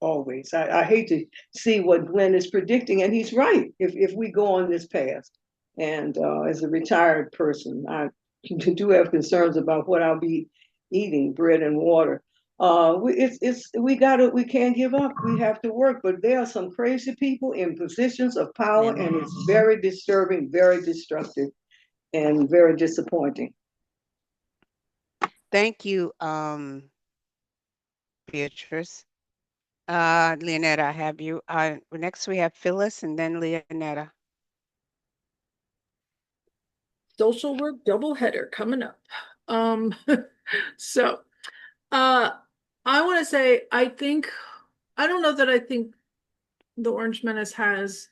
always. I hate to see what Glenn is predicting, and he's right if we go on this path. And as a retired person, I do have concerns about what I'll be eating, bread and water. We can't give up. We have to work, but there are some crazy people in positions of power, and it's very disturbing, very destructive, and very disappointing. Thank you, Beatrice. Leonetta, I have you. Next we have Phyllis and then Leonetta. Social work double header coming up. So I want to say, I don't know that I think the Orange Menace has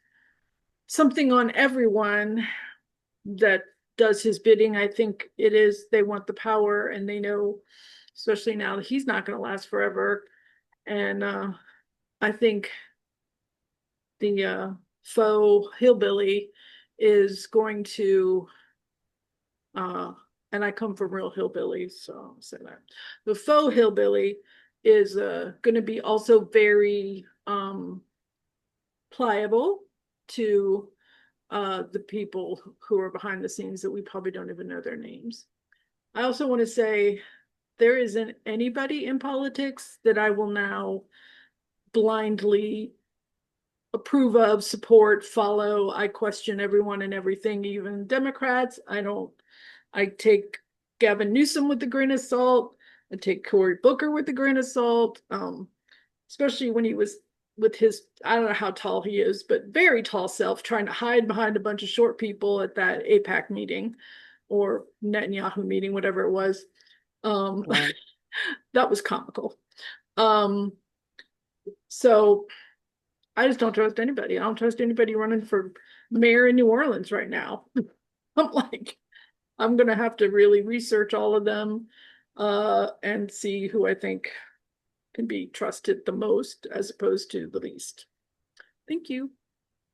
something on everyone that does his bidding. I think it is, they want the power, and they know, especially now that he's not going to last forever. And I think the faux hillbilly is going to, and I come from real hillbillies, so I'll say that. The faux hillbilly is going to be also very pliable to the people who are behind the scenes that we probably don't even know their names. I also want to say there isn't anybody in politics that I will now blindly approve of, support, follow. I question everyone and everything, even Democrats. I take Gavin Newsom with a grain of salt. I take Cory Booker with a grain of salt, especially when he was with his, I don't know how tall he is, but very tall self, trying to hide behind a bunch of short people at that AIPAC meeting or Netanyahu meeting, whatever it was. Right. That was comical. So I just don't trust anybody. I don't trust anybody running for mayor in New Orleans right now. I'm like, I'm gonna have to really research all of them and see who I think can be trusted the most as opposed to the least. Thank you.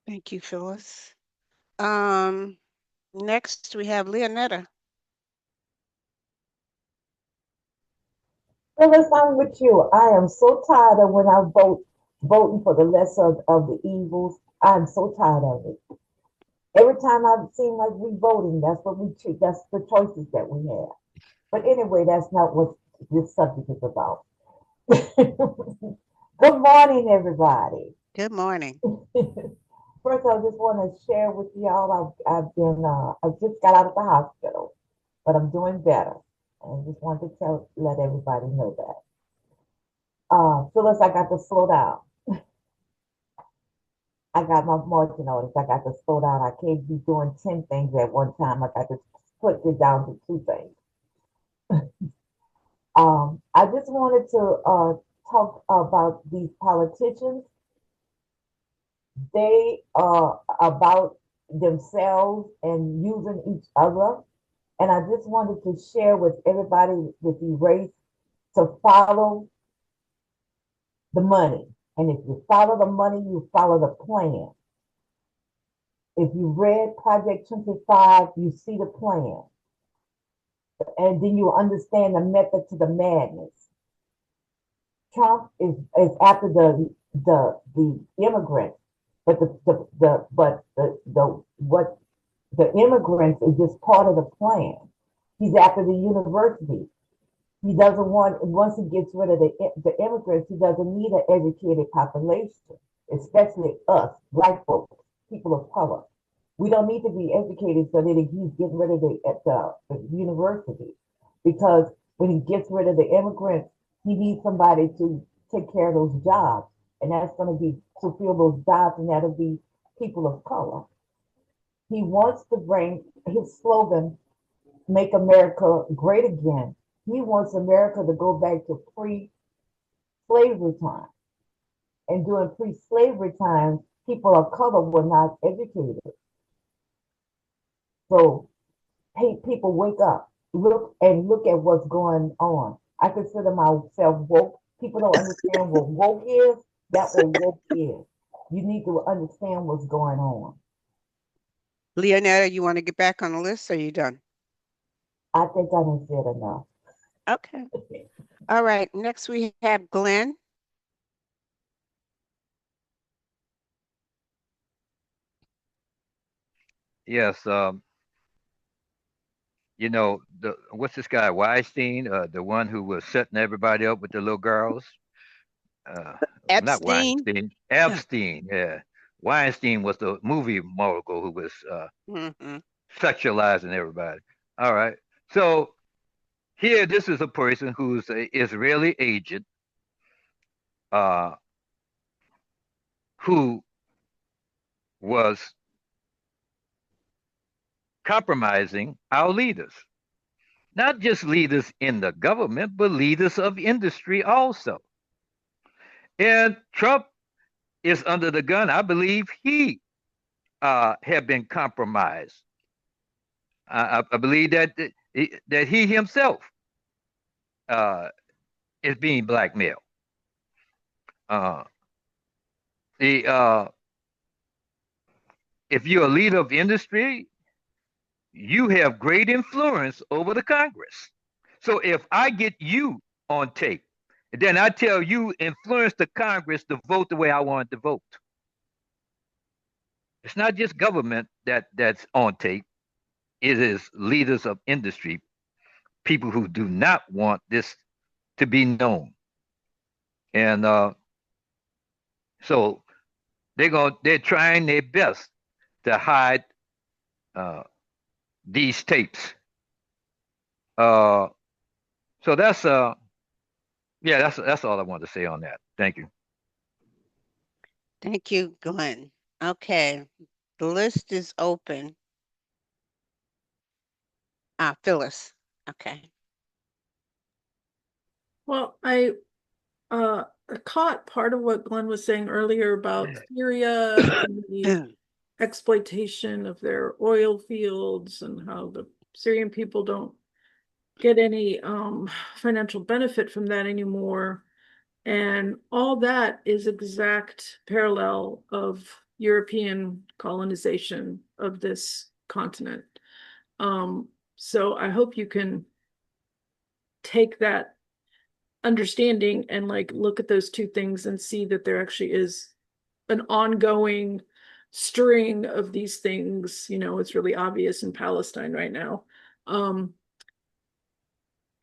Thank you, Phyllis. Next we have Leonetta. Phyllis, I'm with you. I am so tired of when I voting for the lesser of the evils. I'm so tired of it. Every time I seem like we voting, that's what we choose. That's the choices that we have. But anyway, that's not what this subject is about. Good morning, everybody. Good morning. First, I just want to share with y'all. I just got out of the hospital, but I'm doing better. I just wanted to let everybody know that. Phyllis, I got to slow down. I got my marching orders. I got to slow down. I can't be doing 10 things at one time. I got to put it down to 2 things. I just wanted to talk about these politicians. They are about themselves and using each other. And I just wanted to share with everybody with Erace to follow the money. And if you follow the money, you follow the plan. If you read Project 25, you see the plan. And then you understand the method to the madness. Trump is after the immigrants, but the immigrants is just part of the plan. He's after the university. He doesn't want, once he gets rid of the immigrants, he doesn't need an educated population, especially us, black folks, people of color. We don't need to be educated so that he's getting rid of the university. Because when he gets rid of the immigrants, he needs somebody to take care of those jobs. And that's going to be to fill those jobs, and that'll be people of color. He wants to bring his slogan, Make America Great Again. He wants America to go back to pre-slavery time. And during pre-slavery times, people of color were not educated. So, hey, people, wake up. Look at what's going on. I consider myself woke. People don't understand what woke is. That's what woke is. You need to understand what's going on. Leonetta, you want to get back on the list, or are you done? I think I done said enough. Okay. All right. Next we have Glenn. Yes, what's this guy Weinstein, the one who was setting everybody up with the little girls? Uh, Not Epstein. Weinstein, Epstein. Yeah, Weinstein was the movie mogul who was Mm-hmm. sexualizing everybody. All right, so here, this is a person who's a Israeli agent, uh, who was compromising our leaders. Not just leaders in the government, but leaders of industry also. And Trump is under the gun. I believe he have been compromised. I believe that he himself uh, is being blackmailed. Uh, the If you're a leader of industry, you have great influence over the Congress. So if I get you on tape, then I tell you influence the Congress to vote the way I want to vote. It's not just government that's on tape. It is leaders of industry, people who do not want this to be known. And so they're trying their best to hide uh, these tapes. Uh, so that's all I want to say on that. Thank you. Thank you, Glenn. Okay. The list is open. Phyllis. Okay. Well, I caught part of what Glenn was saying earlier about Syria and the exploitation of their oil fields and how the Syrian people don't get any financial benefit from that anymore. And all that is exact parallel of European colonization of this continent. So I hope you can take that understanding and like look at those two things and see that there actually is an ongoing string of these things. You know, it's really obvious in Palestine right now.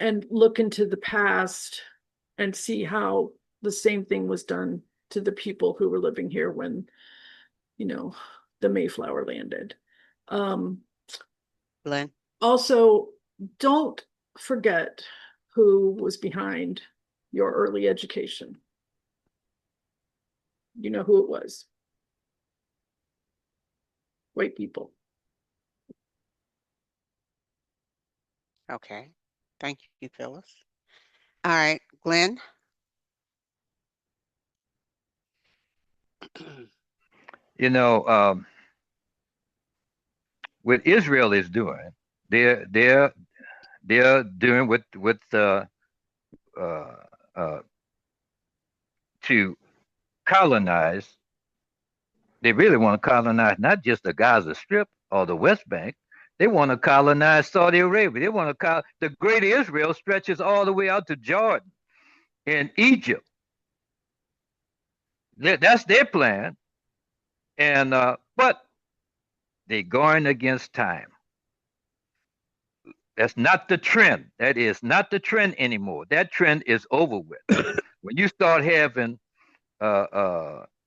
And look into the past and see how the same thing was done to the people who were living here when, you know, the Mayflower landed. Glenn. Also, don't forget who was behind your early education. You know who it was. White people. Okay. Thank you, Phyllis. All right, Glenn. You know, what Israel is doing, they're they're they're doing with uh, uh, to colonize. They really want to colonize not just the Gaza Strip or the West Bank. They want to colonize Saudi Arabia. They want to the Great Israel stretches all the way out to Jordan and Egypt. That's their plan. And but they're going against time. That's not the trend. That is not the trend anymore. That trend is over with. When you start having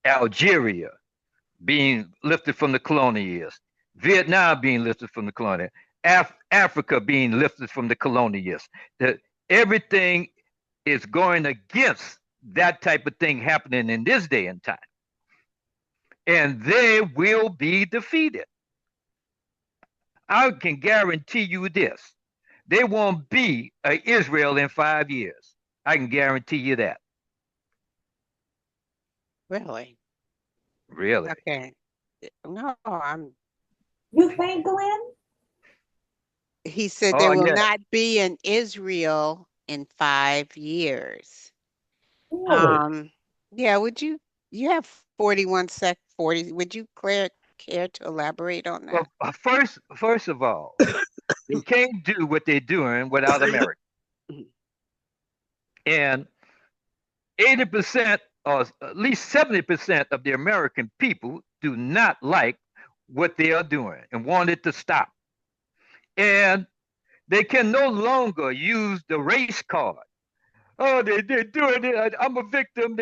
Algeria being lifted from the colonialists, Vietnam being lifted from the colonialists, Africa being lifted from the colonialists, that everything is going against that type of thing happening in this day and time. And they will be defeated. I can guarantee you this. There won't be a Israel in 5 years. I can guarantee you that. Really? Really. Okay. No, You think, Glenn? he said Oh there will yeah. not be an Israel in 5 years. Really? Um, yeah, you have 40, would you care to elaborate on that? Well, first of all, they can't do what they're doing without America. And 80% or at least 70% of the American people do not like what they are doing and want it to stop. And they can no longer use the race card. Oh, they're doing it. I'm a victim.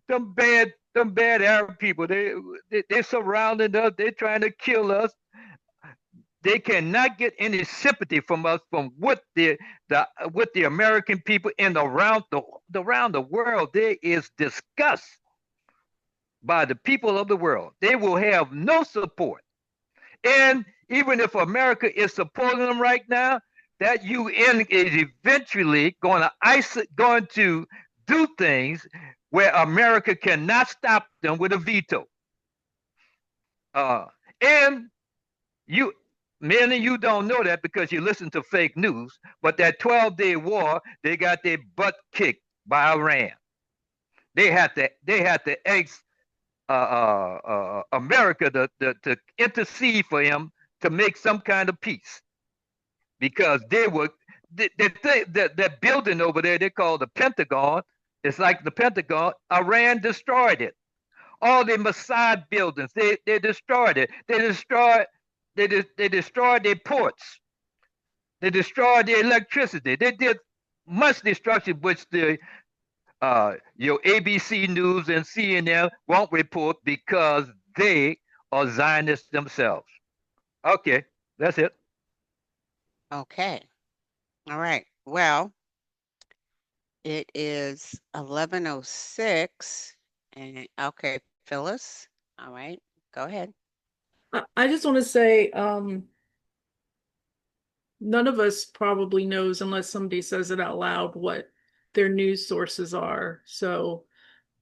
Them bad Arab people. They're surrounding us. They're trying to kill us. They cannot get any sympathy from us from what the American people and around the world. There is disgust by the people of the world. They will have no support. And even if America is supporting them right now, that UN is eventually going to do things where America cannot stop them with a veto. And you, many of you don't know that because you listen to fake news. But that 12-day war, they got their butt kicked by Iran. They had to ex America to intercede for him to make some kind of peace because they were that building over there they call the Pentagon. It's like the Pentagon. Iran destroyed it. All the Mossad buildings, they destroyed it. They destroyed their ports. They destroyed their electricity. They did much destruction, which your ABC News and CNN won't report because they are Zionists themselves. Okay, that's it. Okay. All right. Well, it is 11:06 and okay, Phyllis. All right. Go ahead. I just want to say, none of us probably knows unless somebody says it out loud what their news sources are. So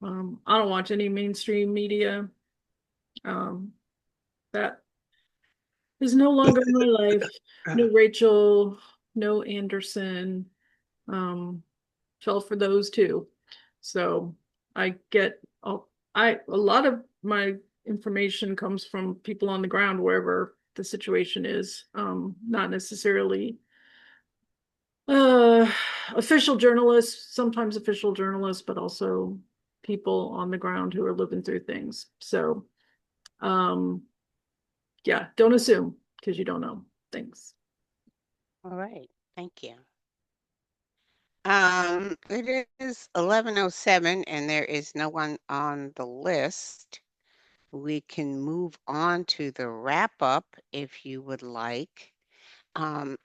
I don't watch any mainstream media. That is no longer in my life. No Rachel, no Anderson. Fell for those too. So I get a lot of my information comes from people on the ground wherever the situation is. Not necessarily uh official journalists, sometimes official journalists, but also people on the ground who are living through things. So yeah, don't assume because you don't know things. All right. Thank you. It is 11:07 and there is no one on the list. We can move on to the wrap up if you would like. Um,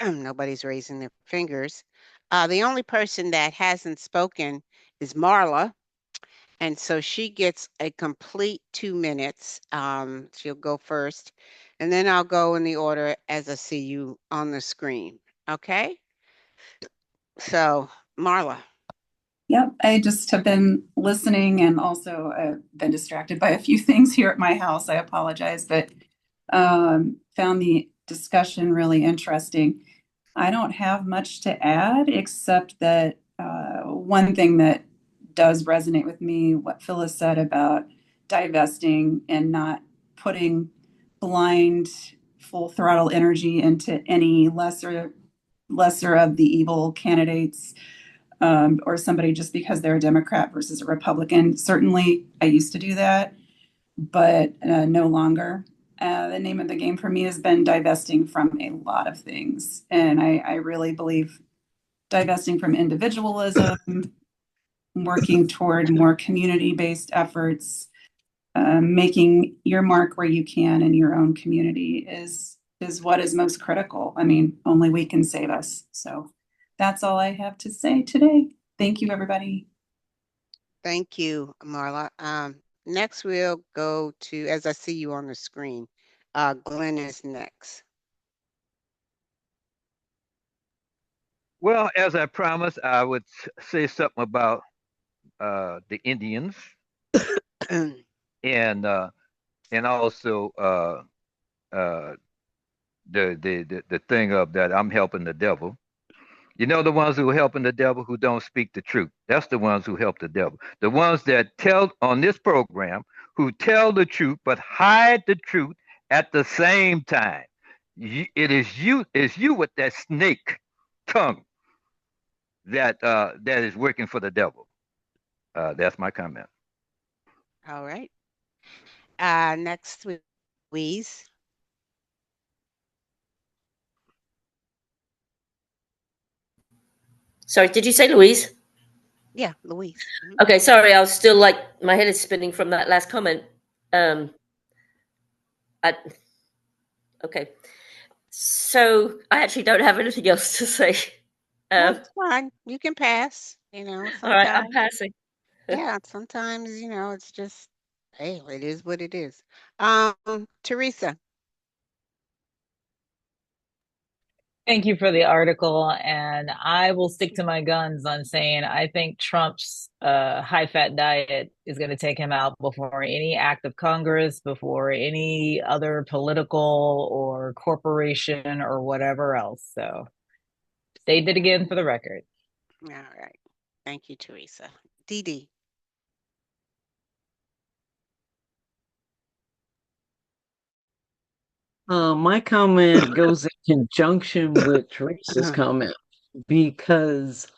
nobody's raising their fingers. The only person that hasn't spoken is Marla. And so she gets a complete 2 minutes. She'll go first, and then I'll go in the order as I see you on the screen. Okay? So, Marla. Yep, I just have been listening and also been distracted by a few things here at my house. I apologize, but found the discussion really interesting. I don't have much to add except that one thing that does resonate with me, what Phyllis said about divesting and not putting blind, full throttle energy into any lesser of the evil candidates, or somebody just because they're a Democrat versus a Republican. Certainly, I used to do that, but no longer. The name of the game for me has been divesting from a lot of things. And I really believe divesting from individualism, working toward more community based efforts, making your mark where you can in your own community is what is most critical. I mean, only we can save us. So that's all I have to say today. Thank you, everybody. Thank you, Marla. Next, we'll go to, as I see you on the screen, Glenn is next. Well, as I promised, I would say something about the Indians and uh, and also uh, the thing of that I'm helping the devil. You know, the ones who are helping the devil who don't speak the truth. That's the ones who help the devil. The ones that tell on this program who tell the truth but hide the truth at the same time. It's you with that snake tongue that is working for the devil. That's my comment. All right. Next, Louise. Sorry, did you say Louise? Yeah, Louise. Okay, sorry, I was still like my head is spinning from that last comment. Um, I, okay, so I actually don't have anything else to say. That's fine. You can pass. All right, I'm Sometimes, passing. yeah, sometimes, it's just, hey, it is what it is. Teresa. Thank you for the article, and I will stick to my guns on saying I think Trump's high-fat diet is going to take him out before any act of Congress, before any other political or corporation or whatever else. So, state it again for the record. All right. Thank you, Teresa. Dee Dee. My comment goes in conjunction with Teresa's comment because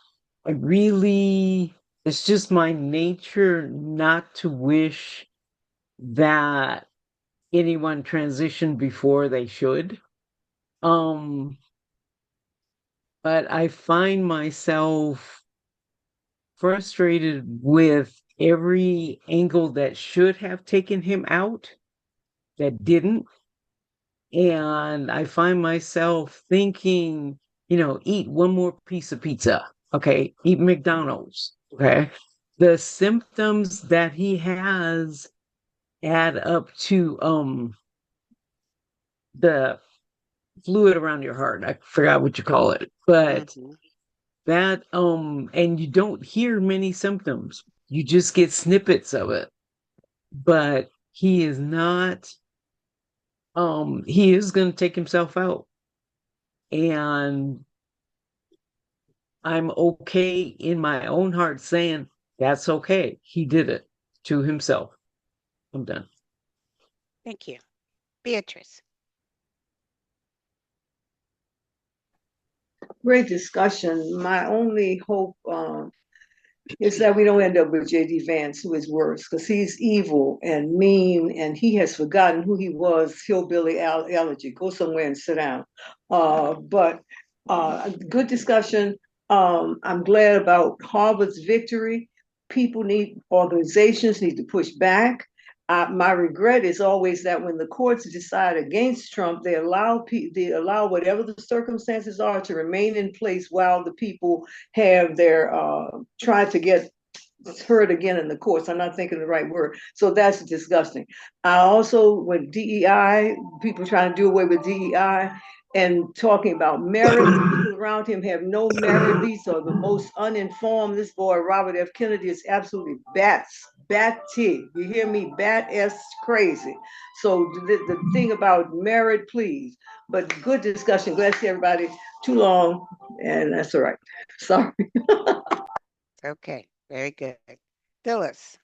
I really, it's just my nature not to wish that anyone transitioned before they should. Um, but I find myself frustrated with every angle that should have taken him out that didn't. And I find myself thinking, eat one more piece of pizza. Okay. Eat McDonald's. Okay. The symptoms that he has add up to the fluid around your heart. I forgot what you call it. But Mhm. That and you don't hear many symptoms. You just get snippets of it. But he is not he is going to take himself out. And I'm okay in my own heart saying that's okay. He did it to himself. I'm done. Thank you. Beatrice. Great discussion. My only hope is that we don't end up with J.D. Vance, who is worse, because he's evil and mean, and he has forgotten who he was, hillbilly allergy. Go somewhere and sit down. But good discussion. I'm glad about Harvard's victory. Organizations need to push back. My regret is always that when the courts decide against Trump, they allow whatever the circumstances are to remain in place while the people have their try to get heard again in the courts. I'm not thinking the right word. So that's disgusting. I also, with DEI, people trying to do away with DEI and talking about merit, people around him have no merit. These are the most uninformed. This boy, Robert F. Kennedy, is absolutely batty. You hear me? Bat S crazy. So the thing about merit, please. But good discussion. Glad to see everybody. Too long, and that's all right. Sorry. Okay. Very good. Phyllis.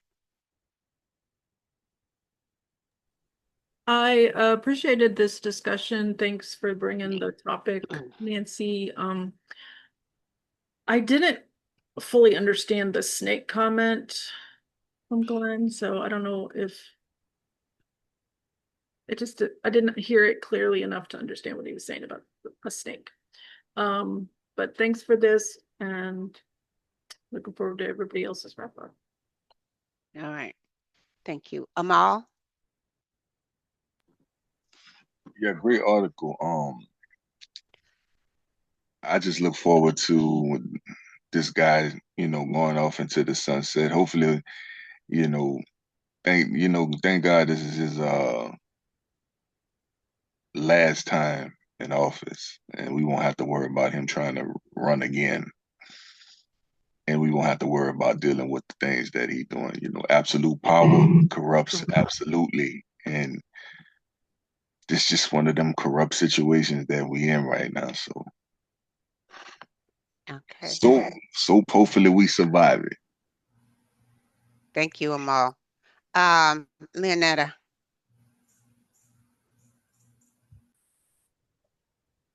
I appreciated this discussion. Thanks for bringing the topic, Nancy. I didn't fully understand the snake comment from Glenn, so I don't know if I didn't hear it clearly enough to understand what he was saying about a snake. But thanks for this, and looking forward to everybody else's wrap up. All right. Thank you. Amal. Yeah, great article. I just look forward to this guy, going off into the sunset. Hopefully, you know, thank God this is his last time in office, and we won't have to worry about him trying to run again. And we won't have to worry about dealing with the things that he's doing. Absolute power corrupts absolutely. And this just one of them corrupt situations that we in right now. So Okay. hopefully we survive it. Thank you, Amal. Leonetta.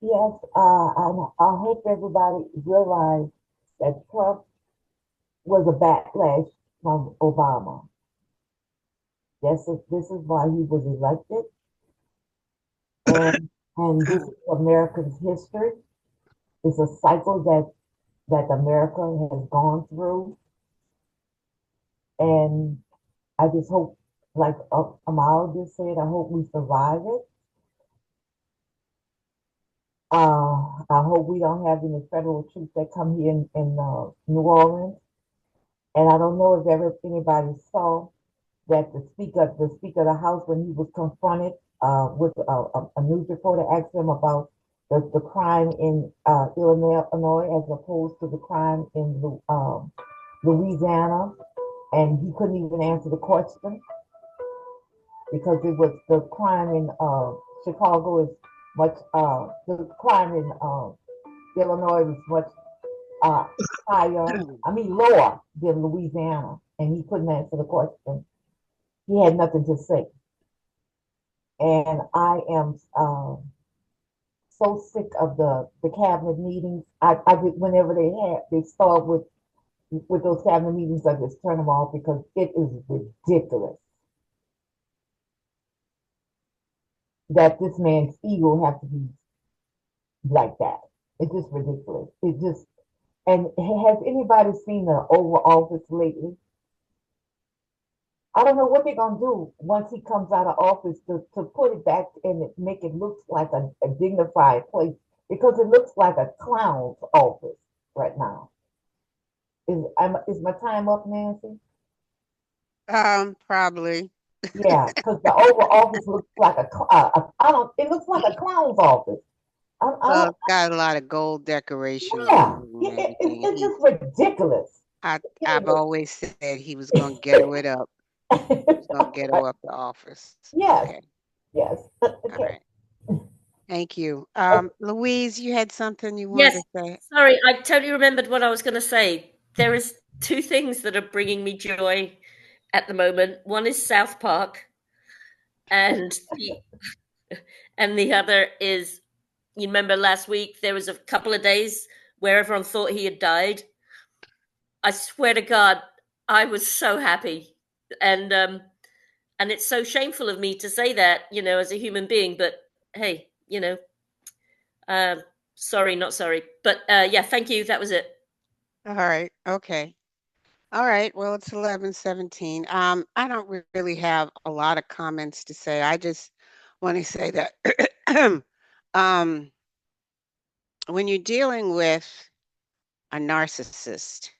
Yes, I hope everybody realized that Trump was a backlash from Obama. This is why he was elected, and this is America's history. It's a cycle that America has gone through, and I just hope, like Amal just said, I hope we survive it. I hope we don't have any federal troops that come here in New Orleans. And I don't know if anybody saw that the Speaker of the House, when he was confronted with a news reporter, asked him about the crime in Illinois as opposed to the crime in Louisiana, and he couldn't even answer the question because it was the crime in Chicago is much the crime in Illinois was much higher, lower than Louisiana, and he couldn't answer the question. He had nothing to say. And I am so sick of the cabinet meetings. I did whenever they start with those cabinet meetings, I just turn them off because it is ridiculous that this man's ego have to be like that. It's just ridiculous. And has anybody seen the Oval Office lately? I don't know what they're gonna do once he comes out of office to put it back and make it look like a dignified place because it looks like a clown's office right now. Is my time up, Nancy? Probably. Yeah, because the Oval Office looks like it looks like a clown's office. I Well, don't. it's got a lot of gold decorations Yeah, on it and everything. And it's just ridiculous. I've always said he was going to ghetto it up. He was going to ghetto up the office. Yes, Okay. yes. All Okay. right. Thank you. Louise, you had something you wanted Yes. to say? Sorry, I totally remembered what I was going to say. There is two things that are bringing me joy at the moment. One is South Park, and the other is, you remember last week there was a couple of days where everyone thought he had died. I swear to God, I was so happy, and it's so shameful of me to say that, as a human being. But hey, uh, sorry, not sorry. But yeah, thank you. That was it. All right. Okay. All right. Well, it's 11:17. I don't really have a lot of comments to say. I just want to say that um, when you're dealing with a narcissist,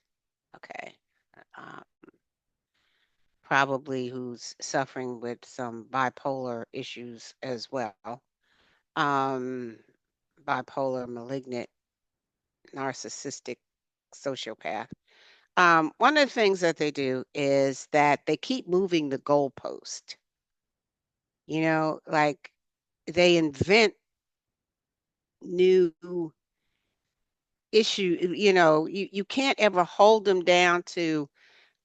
okay, um, probably who's suffering with some bipolar issues as well, um, bipolar, malignant, narcissistic sociopath. One of the things that they do is that they keep moving the goalpost. Like they invent new issue. You can't ever hold them down to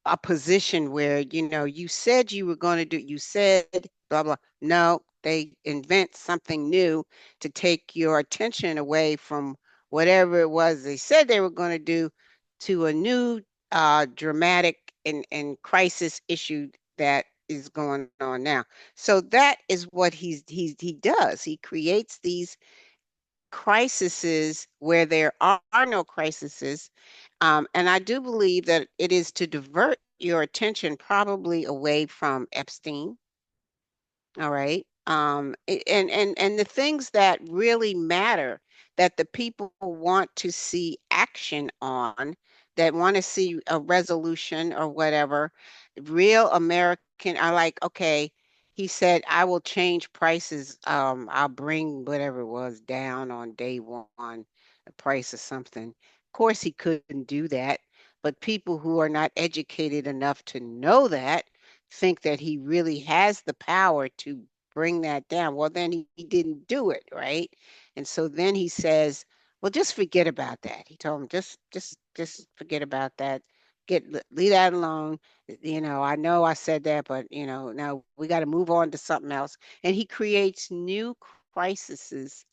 a position where you said you were going to do, you said blah blah. No, they invent something new to take your attention away from whatever it was they said they were going to do to a new dramatic and crisis issue that is going on now. So that is what he does. He creates these crises where there are no crises. And I do believe that it is to divert your attention probably away from Epstein. All right. And the things that really matter that the people want to see action on, that want to see a resolution or whatever, real American are like, okay, he said, I will change prices. I'll bring whatever it was down on day one, the price of something. Of course, he couldn't do that. But people who are not educated enough to know that think that he really has the power to bring that down. Well, then he didn't do it, right? And so then he says, "Well, just forget about that." He told him, "Just forget about that. Leave that alone. I know I said that, but now we got to move on to something else." And he creates new crises,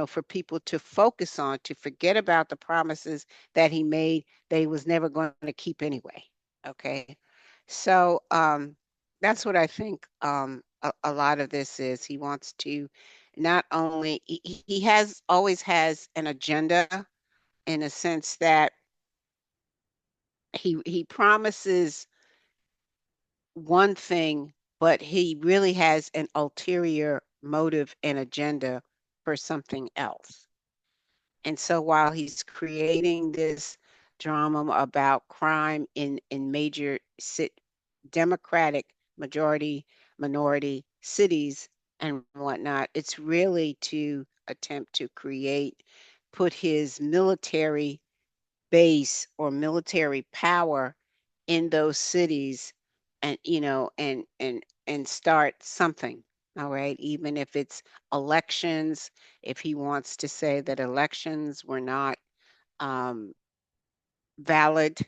for people to focus on, to forget about the promises that he made that he was never going to keep anyway. Okay. So that's what I think a lot of this is. He wants to not only, he has always has an agenda in a sense that he promises one thing, but he really has an ulterior motive and agenda for something else. And so while he's creating this drama about crime in major Democratic majority minority cities and whatnot, it's really to attempt to put his military base or military power in those cities, and and start something. All right, even if it's elections, if he wants to say that elections were not um, valid,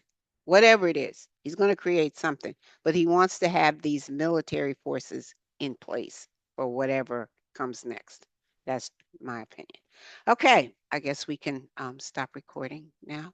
whatever it is, he's going to create something. But he wants to have these military forces in place for whatever comes next. That's my opinion. Okay, I guess we can stop recording now.